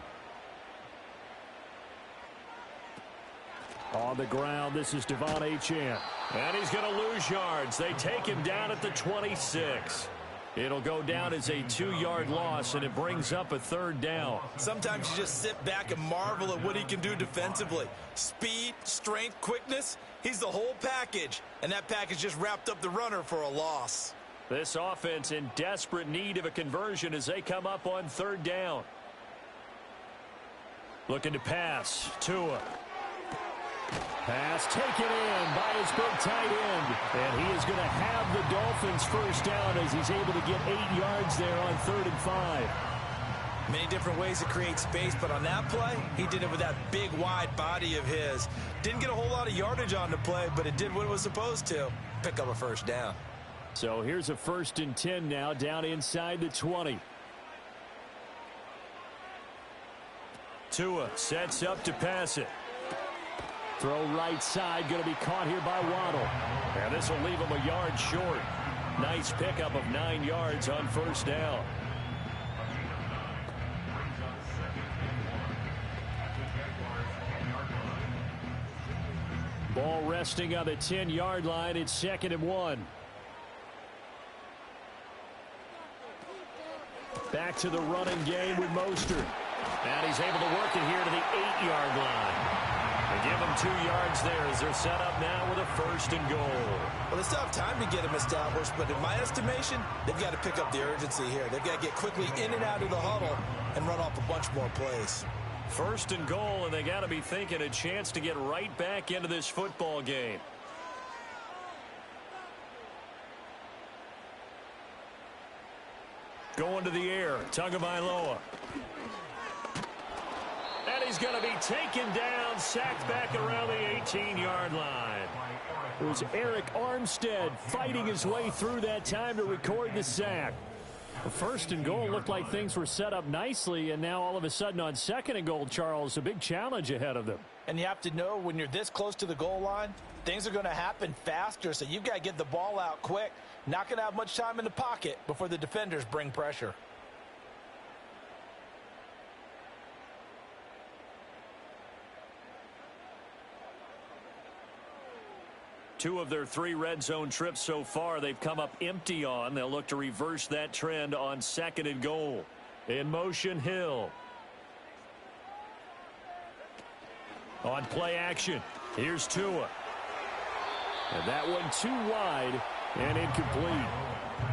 On the ground, this is Devon Achane. And he's going to lose yards. They take him down at the 26. It'll go down as a 2-yard loss, and it brings up a 3rd down. Sometimes you just sit back and marvel at what he can do defensively. Speed, strength, quickness, he's the whole package. And that package just wrapped up the runner for a loss. This offense in desperate need of a conversion as they come up on 3rd down. Looking to pass. Tua. Pass taken in by his big tight end. And he is going to have the Dolphins first down as he's able to get 8 yards there on 3rd and 5. Many different ways to create space, but on that play, he did it with that big, wide body of his. Didn't get a whole lot of yardage on the play, but it did what it was supposed to. Pick up a 1st down. So here's a 1st and 10 now down inside the 20. Tua sets up to pass it. Throw right side, going to be caught here by Waddle. And this will leave him a yard short. Nice pickup of 9 yards on 1st down. Ball resting on the 10-yard line. It's 2nd and 1. Back to the running game with Mostert. And he's able to work it here to the 8-yard line. They give him 2 yards there as they're set up now with a 1st and goal. Well, they still have time to get him established, but in my estimation, they've got to pick up the urgency here. They've got to get quickly in and out of the huddle and run off a bunch more plays. 1st and goal, and they got to be thinking a chance to get right back into this football game. Going to the air, Tagovailoa. And he's going to be taken down, sacked back around the 18-yard line. It was Eric Armstead fighting his way through that time to record the sack. The 1st and goal looked like things were set up nicely, and now all of a sudden on 2nd and goal, Charles, a big challenge ahead of them. And you have to know when you're this close to the goal line, things are going to happen faster, so you've got to get the ball out quick. Not going to have much time in the pocket before the defenders bring pressure. Two of their 3 red zone trips so far they've come up empty on. They'll look to reverse that trend on 2nd and goal. In motion, Hill. On play action, here's Tua. And that one too wide and incomplete.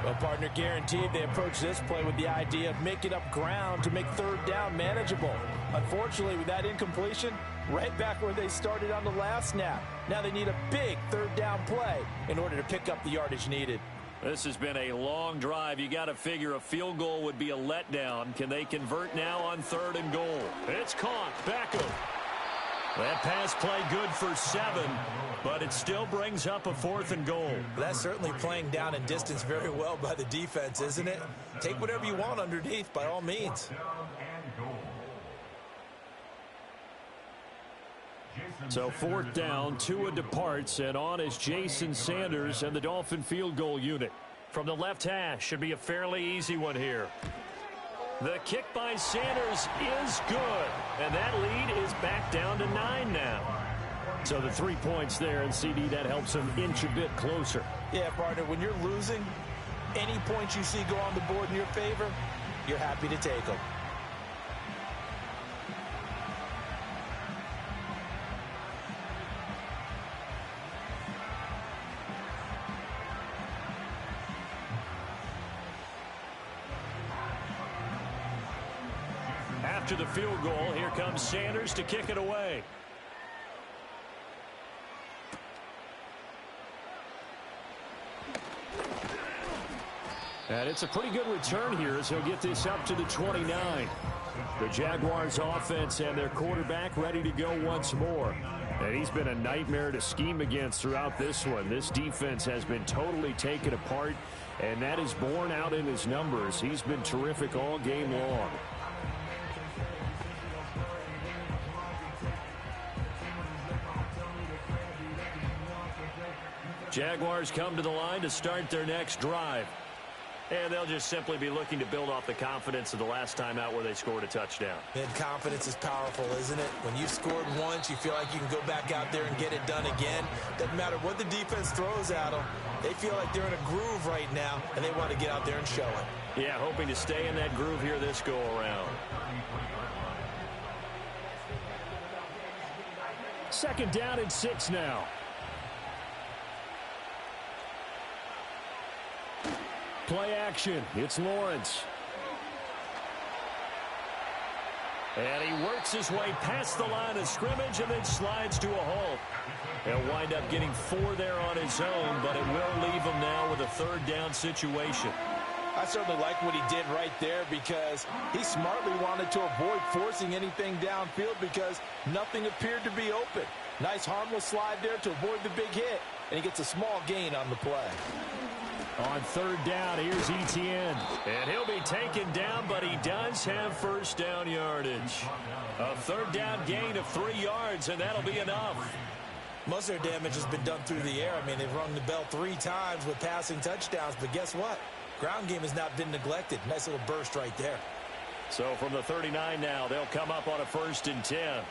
Well, partner, guaranteed they approach this play with the idea of making up ground to make third down manageable. Unfortunately, with that incompletion, right back where they started on the last snap. Now they need a big third down play in order to pick up the yardage needed. This has been a long drive. You got to figure a field goal would be a letdown. Can they convert now on 3rd and goal? It's caught. Beckham. That pass play good for 7, but it still brings up a 4th and goal. That's certainly playing down in distance very well by the defense, isn't it? Take whatever you want underneath, by all means. So 4th down, Tua departs, and on is Jason Sanders and the Dolphin field goal unit. From the left hash, should be a fairly easy one here. The kick by Sanders is good, and that lead is back down to 9 now. So the 3 points there, and CD, that helps them inch a bit closer. Yeah, partner, when you're losing, any points you see go on the board in your favor, you're happy to take them. After the field goal, here comes Sanders to kick it away. And it's a pretty good return here as he'll get this up to the 29. The Jaguars offense and their quarterback ready to go once more. And he's been a nightmare to scheme against throughout this one. This defense has been totally taken apart, and that is borne out in his numbers. He's been terrific all game long. Jaguars come to the line to start their next drive. And they'll just simply be looking to build off the confidence of the last time out where they scored a touchdown. And confidence is powerful, isn't it? When you've scored once, you feel like you can go back out there and get it done again. Doesn't matter what the defense throws at them. They feel like they're in a groove right now, and they want to get out there and show it. Yeah, hoping to stay in that groove here this go-around. 2nd down and 6 now. Play action. It's Lawrence. And he works his way past the line of scrimmage and then slides to a halt. He'll wind up getting 4 there on his own, but it will leave him now with a 3rd down situation. I certainly like what he did right there because he smartly wanted to avoid forcing anything downfield because nothing appeared to be open. Nice harmless slide there to avoid the big hit, and he gets a small gain on the play. On 3rd down, here's Etienne. And he'll be taken down, but he does have 1st down yardage. A 3rd down gain of 3 yards, and that'll be enough. Most of their damage has been done through the air. I mean, they've rung the bell 3 times with passing touchdowns, but guess what? Ground game has not been neglected. Nice little burst right there. So from the 39 now, they'll come up on a 1st and 10.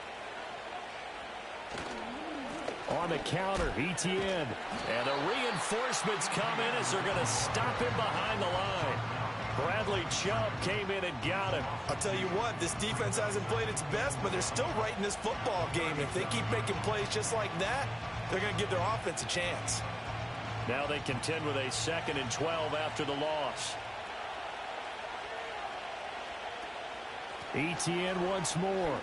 On the counter, Etienne. And the reinforcements come in as they're going to stop him behind the line. Bradley Chubb came in and got him. I'll tell you what, this defense hasn't played its best, but they're still right in this football game. If they keep making plays just like that, they're going to give their offense a chance. Now they contend with a 2nd and 12 after the loss. Etienne once more.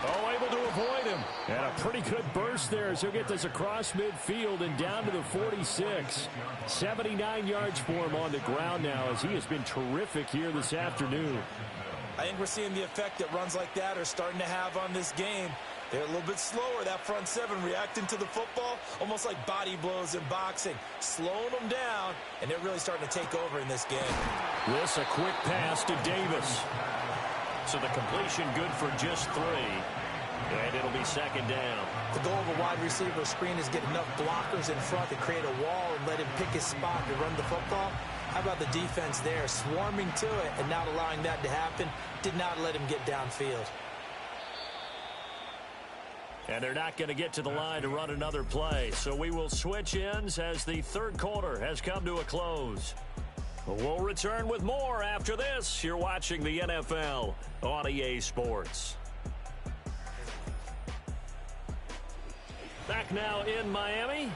Oh, able to avoid him. And a pretty good burst there as he'll get this across midfield and down to the 46. 79 yards for him on the ground now as he has been terrific here this afternoon. I think we're seeing the effect that runs like that are starting to have on this game. They're a little bit slower, that front 7 reacting to the football, almost like body blows in boxing, slowing them down, and they're really starting to take over in this game. This a quick pass to Davis. So the completion good for just 3. And it'll be 2nd down. The goal of a wide receiver screen is get enough blockers in front to create a wall and let him pick his spot to run the football. How about the defense there, swarming to it and not allowing that to happen? Did not let him get downfield. And they're not going to get to the line to run another play. So we will switch ends as the 3rd quarter has come to a close. We'll return with more after this. You're watching the NFL on EA Sports. Back now in Miami.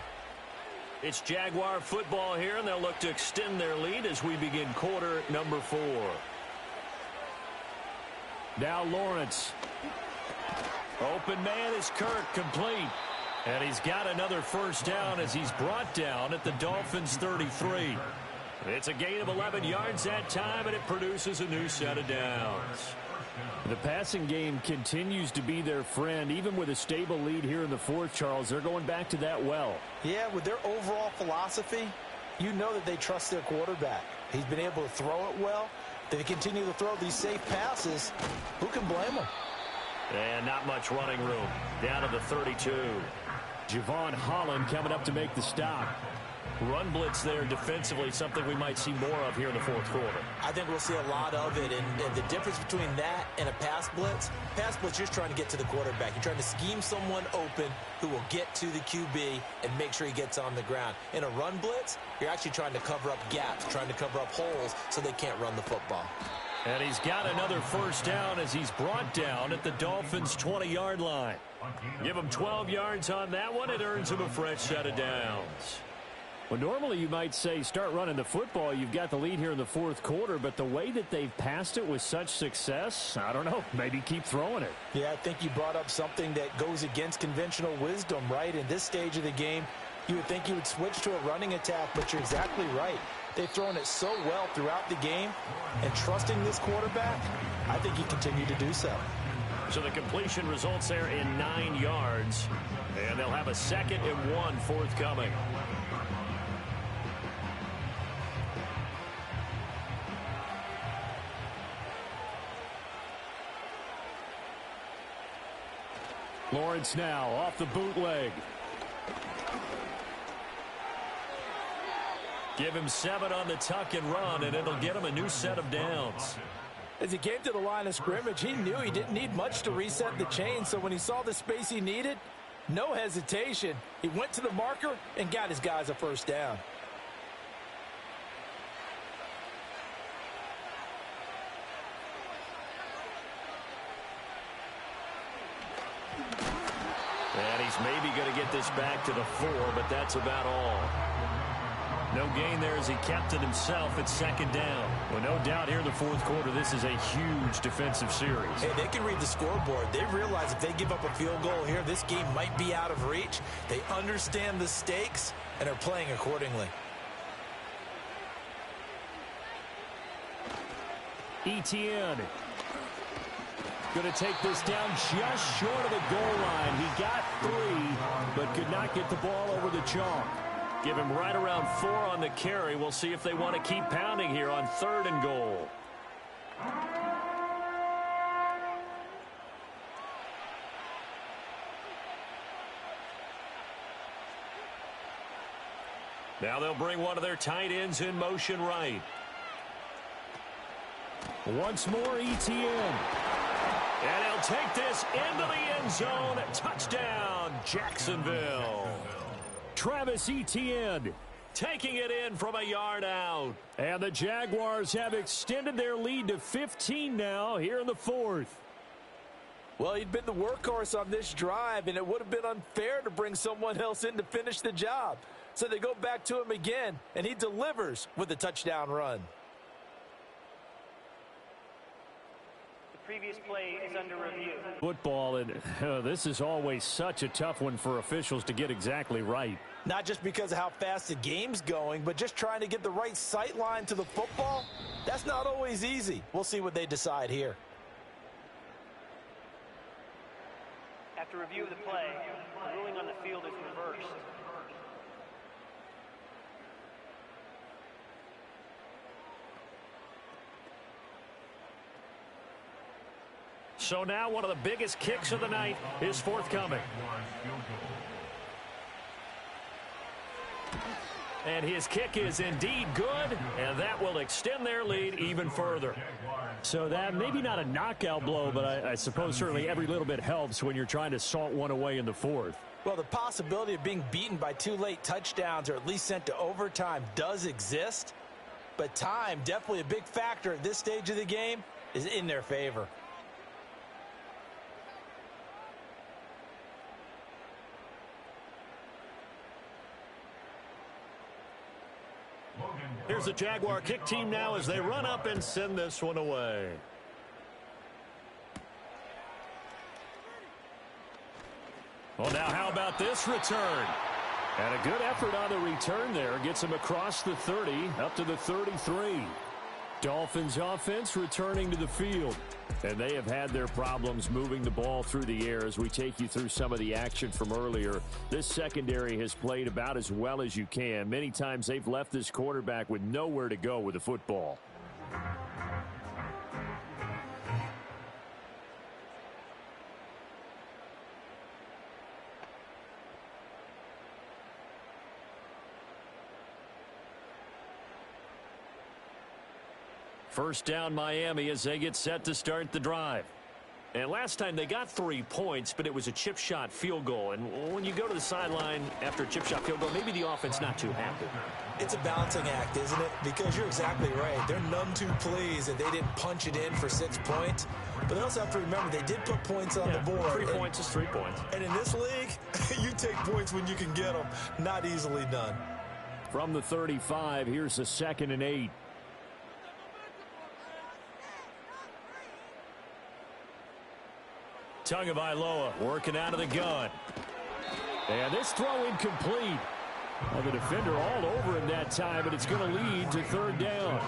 It's Jaguar football here, and they'll look to extend their lead as we begin quarter number 4. Now Lawrence. Open man is Kirk, complete. And he's got another first down as he's brought down at the Dolphins 33. It's a gain of 11 yards that time, and it produces a new set of downs. The passing game continues to be their friend, even with a stable lead here in the 4th, Charles. They're going back to that well. Yeah, with their overall philosophy, you know that they trust their quarterback. He's been able to throw it well. They continue to throw these safe passes. Who can blame them? And not much running room. Down to the 32. Javon Holland coming up to make the stop. Run blitz there defensively, something we might see more of here in the 4th quarter. I think we'll see a lot of it, and the difference between that and a pass blitz, you're just trying to get to the quarterback. You're trying to scheme someone open who will get to the QB and make sure he gets on the ground. In a run blitz, you're actually trying to cover up gaps, trying to cover up holes so they can't run the football. And he's got another first down as he's brought down at the Dolphins' 20-yard line. Give him 12 yards on that one. It earns him a fresh set of downs. Well, normally you might say start running the football. You've got the lead here in the 4th quarter, but the way that they've passed it with such success, I don't know, maybe keep throwing it. Yeah, I think you brought up something that goes against conventional wisdom, right? In this stage of the game, you would think you would switch to a running attack, but you're exactly right. They've thrown it so well throughout the game, and trusting this quarterback, I think you continue to do so. So the completion results there in 9 yards, and they'll have a 2nd and 1 forthcoming. Lawrence now off the bootleg. Give him 7 on the tuck and run, and it'll get him a new set of downs. As he came to the line of scrimmage, he knew he didn't need much to reset the chain, so when he saw the space he needed, no hesitation. He went to the marker and got his guys a first down. And he's maybe going to get this back to the 4, but that's about all. No gain there as he kept it himself at 2nd down. Well, no doubt here in the 4th quarter, this is a huge defensive series. Hey, they can read the scoreboard. They realize if they give up a field goal here, this game might be out of reach. They understand the stakes and are playing accordingly. Etienne going to take this down just short of the goal line. He got 3, but could not get the ball over the chalk. Give him right around 4 on the carry. We'll see if they want to keep pounding here on 3rd and goal. Now they'll bring one of their tight ends in motion right. Once more, Etienne. And he'll take this into the end zone. Touchdown, Jacksonville. Travis Etienne taking it in from a yard out. And the Jaguars have extended their lead to 15 now here in the 4th. Well, he'd been the workhorse on this drive, and it would have been unfair to bring someone else in to finish the job. So they go back to him again, and he delivers with a touchdown run. Previous play is under review. Football, and this is always such a tough one for officials to get exactly right. Not just because of how fast the game's going, but just trying to get the right sight line to the football. That's not always easy. We'll see what they decide here. After review of the play, the ruling on the field is reversed. So now one of the biggest kicks of the night is forthcoming. And his kick is indeed good, and that will extend their lead even further. So that maybe not a knockout blow, but I suppose certainly every little bit helps when you're trying to salt one away in the 4th. Well, the possibility of being beaten by 2 late touchdowns or at least sent to overtime does exist, but time, definitely a big factor at this stage of the game, is in their favor. Here's the Jaguar kick team now as they run up and send this one away. Well, now how about this return? And a good effort on the return there. Gets him across the 30, up to the 33. Dolphins offense returning to the field. And they have had their problems moving the ball through the air as we take you through some of the action from earlier. This secondary has played about as well as you can. Many times they've left this quarterback with nowhere to go with the football. First down Miami as they get set to start the drive. And last time they got 3 points, but it was a chip shot field goal. And when you go to the sideline after a chip shot field goal, maybe the offense not too happy. It's a balancing act, isn't it? Because you're exactly right. They're none too pleased that they didn't punch it in for 6 points. But they also have to remember they did put points on the board. 3 points is 3 points. And in this league, you take points when you can get them. Not easily done. From the 35, here's a 2nd and 8. Tagovailoa working out of the gun. And this throw incomplete. Well, the defender all over him that time, but it's going to lead to 3rd down.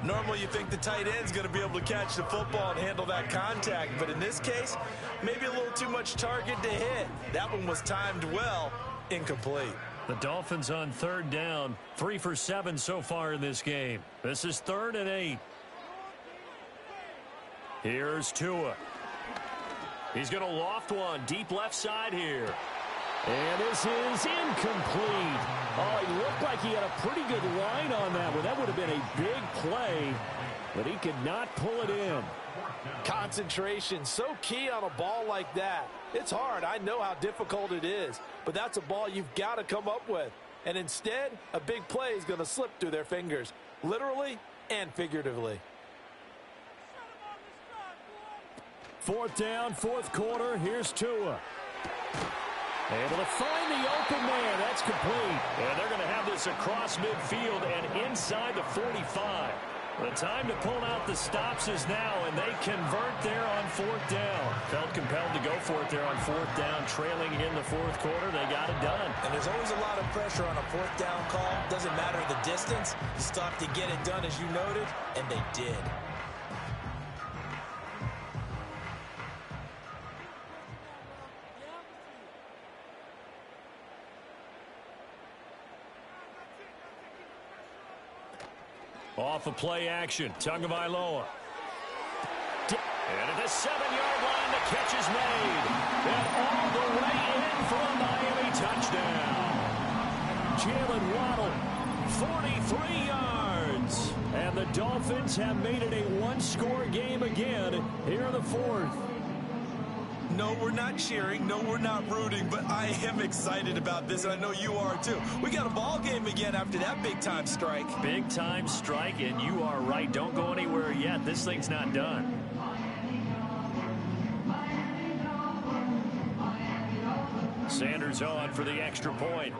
Normally you think the tight end's going to be able to catch the football and handle that contact, but in this case, maybe a little too much target to hit. That one was timed well, incomplete. The Dolphins on 3rd down, 3 for 7 so far in this game. This is 3rd and 8. Here's Tua. He's going to loft one deep left side here. And this is incomplete. Oh, he looked like he had a pretty good line on that one. That would have been a big play, but he could not pull it in. Concentration, so key on a ball like that. It's hard. I know how difficult it is, but that's a ball you've got to come up with. And instead, a big play is going to slip through their fingers, literally and figuratively. 4th down, 4th quarter. Here's Tua. Able to find the open man. That's complete. And they're going to have this across midfield and inside the 45. The time to pull out the stops is now, and they convert there on 4th down. Felt compelled to go for it there on 4th down, trailing in the 4th quarter. They got it done. And there's always a lot of pressure on a 4th down call. Doesn't matter the distance. You stop to get it done, as you noted, and they did. Off of play action, Tagovailoa. And at the 7-yard line, the catch is made. And all the way in for a Miami touchdown. Jalen Waddle, 43 yards. And the Dolphins have made it a one-score game again here in the 4th. No, we're not cheering. No, we're not rooting, but I am excited about this, and I know you are too. We got a ball game again after that big-time strike. Big-time strike, and you are right. Don't go anywhere yet. This thing's not done. Sanders on for the extra point.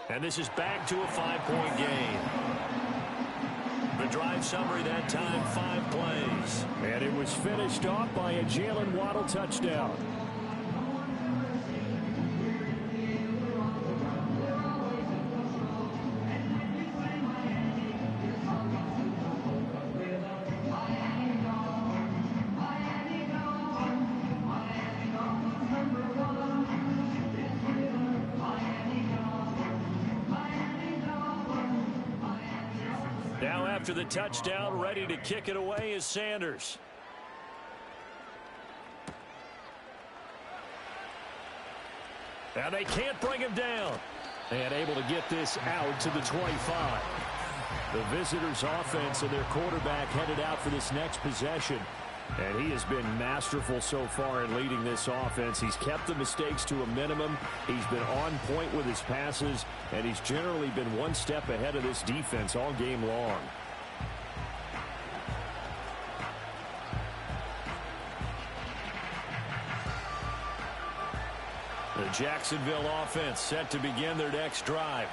And this is back to a 5-point game. The drive summary that time, 5 plays. And it was finished off by a Jalen Waddle touchdown. After the touchdown, ready to kick it away is Sanders. And they can't bring him down. And able to get this out to the 25. The visitors' offense and their quarterback headed out for this next possession. And he has been masterful so far in leading this offense. He's kept the mistakes to a minimum. He's been on point with his passes. And he's generally been one step ahead of this defense all game long. The Jacksonville offense set to begin their next drive.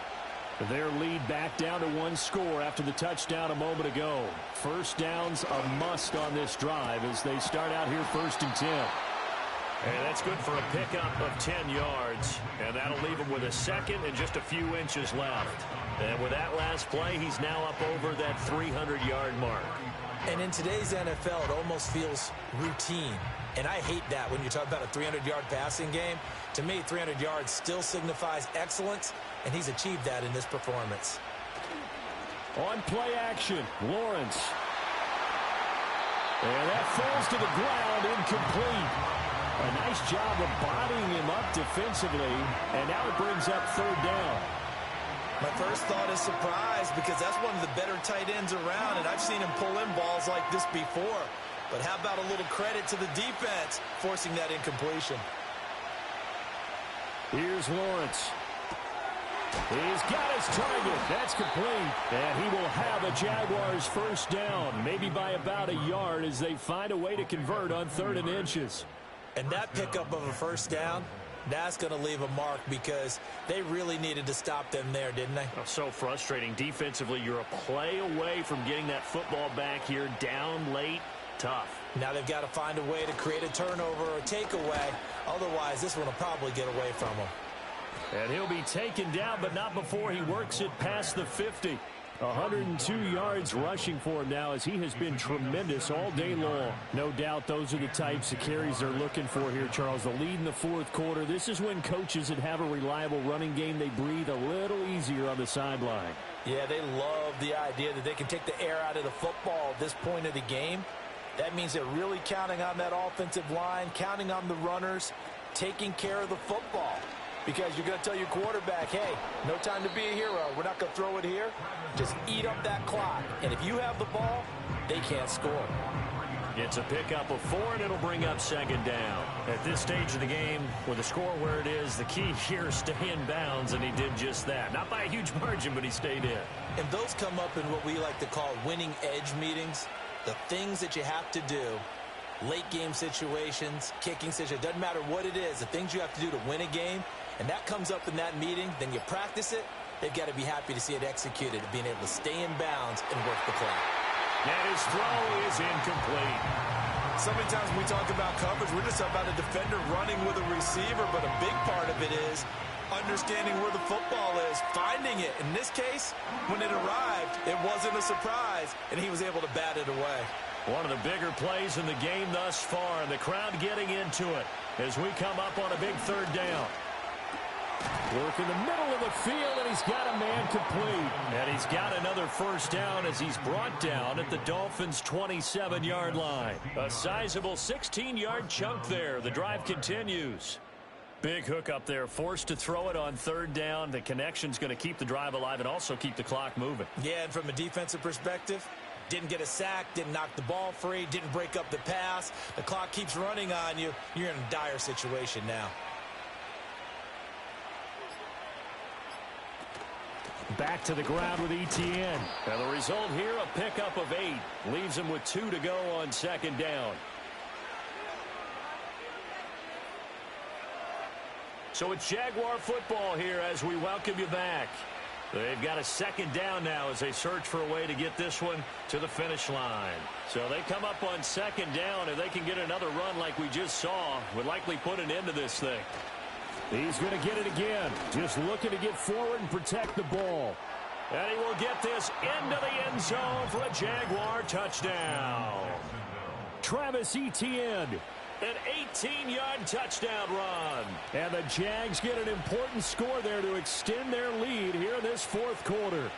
Their lead back down to one score after the touchdown a moment ago. First down's a must on this drive as they start out here 1st and 10. And that's good for a pickup of 10 yards. And that'll leave him with a second and just a few inches left. And with that last play, he's now up over that 300-yard mark. And in today's NFL, it almost feels routine. And I hate that when you talk about a 300-yard passing game. To me, 300 yards still signifies excellence, and he's achieved that in this performance. On play action, Lawrence. And that falls to the ground, incomplete. A nice job of bodying him up defensively, and now it brings up 3rd down. My first thought is surprise because that's one of the better tight ends around, and I've seen him pull in balls like this before. But how about a little credit to the defense forcing that incompletion? Here's Lawrence. He's got his target. That's complete. And he will have a Jaguars first down, maybe by about a yard as they find a way to convert on 3rd and inches. And that pickup of a first down, that's going to leave a mark because they really needed to stop them there, didn't they? Oh, so frustrating. Defensively, you're a play away from getting that football back here down late. Tough. Now they've got to find a way to create a turnover or a takeaway. Otherwise, this one will probably get away from them. And he'll be taken down, but not before he works it past the 50. 102 yards rushing for him now as he has been tremendous all day long. No doubt those are the types of carries they're looking for here, Charles. The lead in the 4th quarter. This is when coaches that have a reliable running game, they breathe a little easier on the sideline. Yeah, they love the idea that they can take the air out of the football at this point of the game. That means they're really counting on that offensive line, counting on the runners, taking care of the football. Because you're going to tell your quarterback, hey, no time to be a hero. We're not going to throw it here. Just eat up that clock. And if you have the ball, they can't score. It's a pickup of 4, and it'll bring up 2nd down. At this stage of the game, with the score where it is, the key here is stay in bounds, and he did just that. Not by a huge margin, but he stayed in. And those come up in what we like to call winning edge meetings. The things that you have to do, late game situations, kicking situations, doesn't matter what it is, the things you have to do to win a game, and that comes up in that meeting, then you practice it, they've got to be happy to see it executed, being able to stay in bounds and work the clock. And his throw is incomplete. So many times when we talk about coverage, we're just about a defender running with a receiver, but a big part of it is understanding where the football is, finding it. In this case, when it arrived, it wasn't a surprise, and he was able to bat it away. One of the bigger plays in the game thus far, and the crowd getting into it as we come up on a big 3rd down. Work in the middle of the field, and he's got a man complete. And he's got another first down as he's brought down at the Dolphins' 27-yard line. A sizable 16-yard chunk there. The drive continues. Big hook up there, forced to throw it on 3rd down. The connection's going to keep the drive alive and also keep the clock moving. Yeah, and from a defensive perspective, didn't get a sack, didn't knock the ball free, didn't break up the pass. The clock keeps running on you. You're in a dire situation now. Back to the ground with ETN. And the result here, a pickup of 8. Leaves him with 2 to go on 2nd down. So it's Jaguar football here as we welcome you back. They've got a 2nd down now as they search for a way to get this one to the finish line. So they come up on 2nd down, and they can get another run like we just saw. Would likely put an end to this thing. He's going to get it again. Just looking to get forward and protect the ball. And he will get this into the end zone for a Jaguar touchdown. Travis Etienne. An 18-yard touchdown run. And the Jags get an important score there to extend their lead here in this 4th quarter.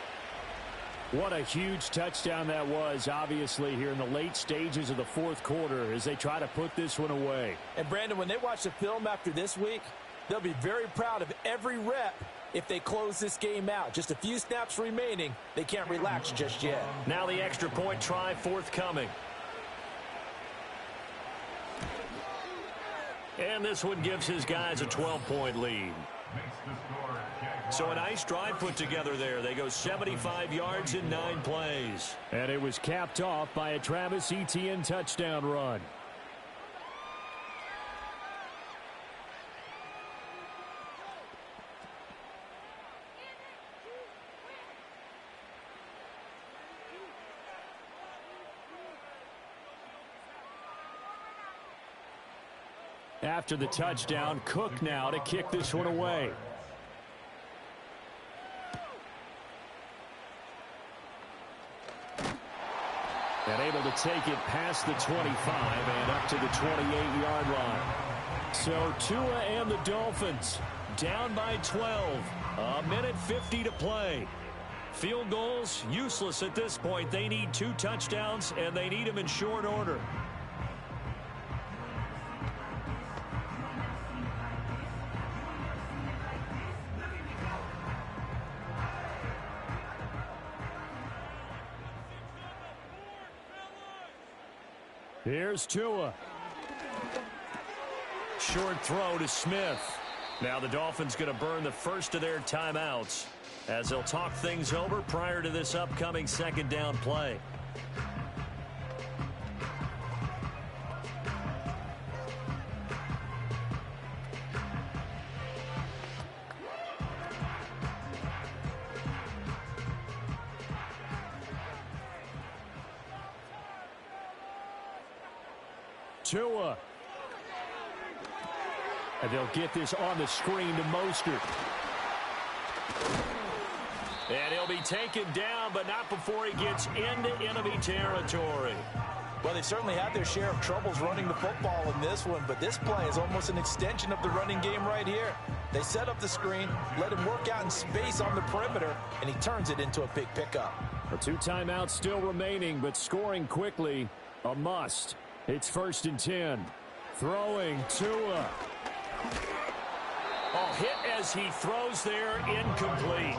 What a huge touchdown that was, obviously, here in the late stages of the 4th quarter as they try to put this one away. And, Brandon, when they watch the film after this week, they'll be very proud of every rep if they close this game out. Just a few snaps remaining. They can't relax just yet. Now the extra point try forthcoming. And this one gives his guys a 12-point lead. So a nice drive put together there. They go 75 yards in 9 plays. And it was capped off by a Travis Etienne touchdown run. After the touchdown, Cook now to kick this one away. And able to take it past the 25 and up to the 28-yard line. So Tua and the Dolphins down by 12. A minute 50 to play. Field goals useless at this point. They need 2 touchdowns, and they need them in short order. Here's Tua. Short throw to Smith. Now the Dolphins going to burn the first of their timeouts as they'll talk things over prior to this upcoming second down play. Tua. And they'll get this on the screen to Mostert. And he'll be taken down, but not before he gets into enemy territory. Well, they've certainly had their share of troubles running the football in this one, but this play is almost an extension of the running game right here. They set up the screen, let him work out in space on the perimeter, and he turns it into a big pickup. A 2 timeouts still remaining, but scoring quickly, a must. It's 1st and 10. Throwing Tua. Oh, hit as he throws there, incomplete.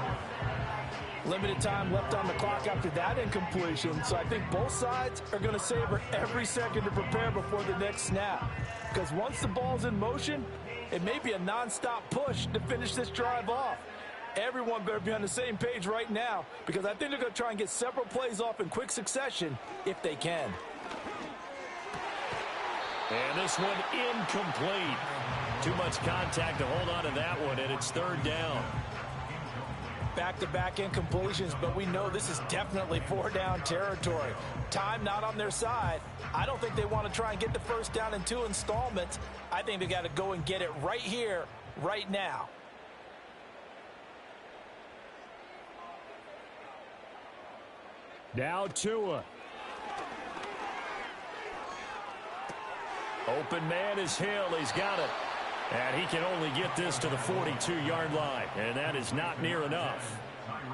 Limited time left on the clock after that incompletion, so I think both sides are going to savor every second to prepare before the next snap. Because once the ball's in motion, it may be a nonstop push to finish this drive off. Everyone better be on the same page right now, because I think they're going to try and get several plays off in quick succession if they can. And this one incomplete. Too much contact to hold on to that one, and it's 3rd down. Back-to-back incompletions, but we know this is definitely 4-down territory. Time not on their side. I don't think they want to try and get the first down in 2 installments. I think they got to go and get it right here, right now. Now Tua. Open man is Hill. He's got it. And he can only get this to the 42-yard line. And that is not near enough.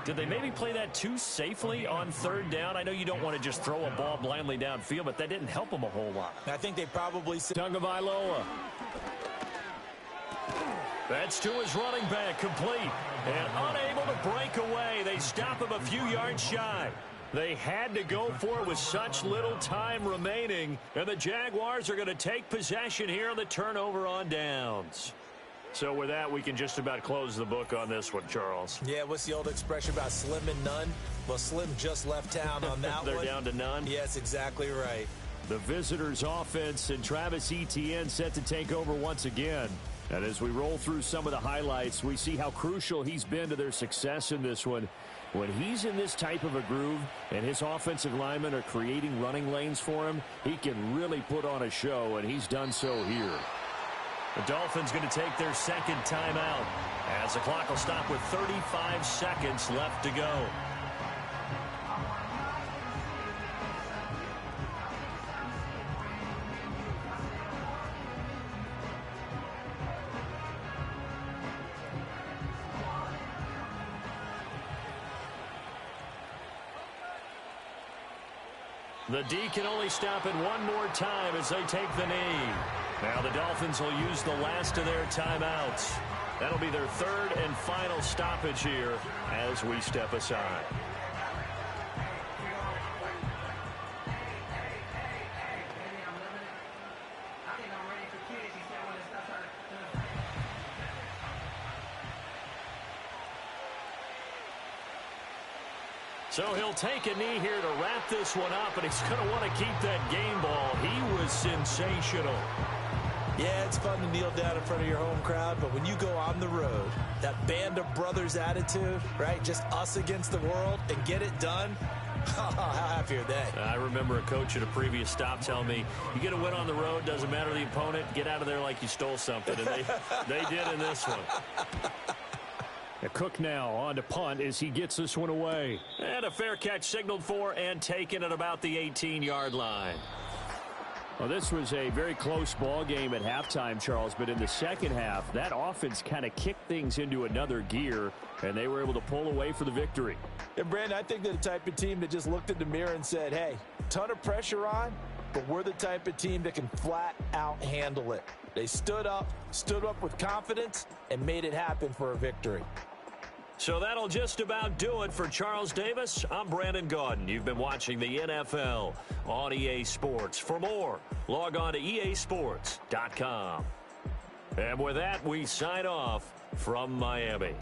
Did they maybe play that too safely on 3rd down? I know you don't want to just throw a ball blindly downfield, but that didn't help them a whole lot. I think they probably... Tagovailoa. That's to his running back, complete. And unable to break away. They stop him a few yards shy. They had to go for it with such little time remaining. And the Jaguars are going to take possession here on the turnover on downs. So with that, we can just about close the book on this one, Charles. Yeah, what's the old expression about slim and none? Well, Slim just left town on that They're one. down to none? Yes, exactly right. The visitors' offense and Travis Etienne set to take over once again. And as we roll through some of the highlights, we see how crucial he's been to their success in this one. When he's in this type of a groove and his offensive linemen are creating running lanes for him, he can really put on a show, and he's done so here. The Dolphins going to take their 2nd timeout as the clock will stop with 35 seconds left to go. The D can only stop it one more time as they take the knee. Now the Dolphins will use the last of their timeouts. That'll be their 3rd and final stoppage here as we step aside. So he'll take a knee here to wrap this one up, and he's going to want to keep that game ball. He was sensational. Yeah, it's fun to kneel down in front of your home crowd, but when you go on the road, that band of brothers attitude, right, just us against the world, and get it done, How happy are they? I remember a coach at a previous stop telling me, you get a win on the road, doesn't matter the opponent, get out of there like you stole something. And they did in this one. Cook now on to punt as he gets this one away. And a fair catch signaled for and taken at about the 18-yard line. Well, this was a very close ball game at halftime, Charles, but in the second half, that offense kind of kicked things into another gear, and they were able to pull away for the victory. And, Brandon, I think they're the type of team that just looked in the mirror and said, hey, ton of pressure on, but we're the type of team that can flat out handle it. They stood up with confidence, and made it happen for a victory. So that'll just about do it for Charles Davis. I'm Brandon Gaudin. You've been watching the NFL on EA Sports. For more, log on to easports.com. And with that, we sign off from Miami.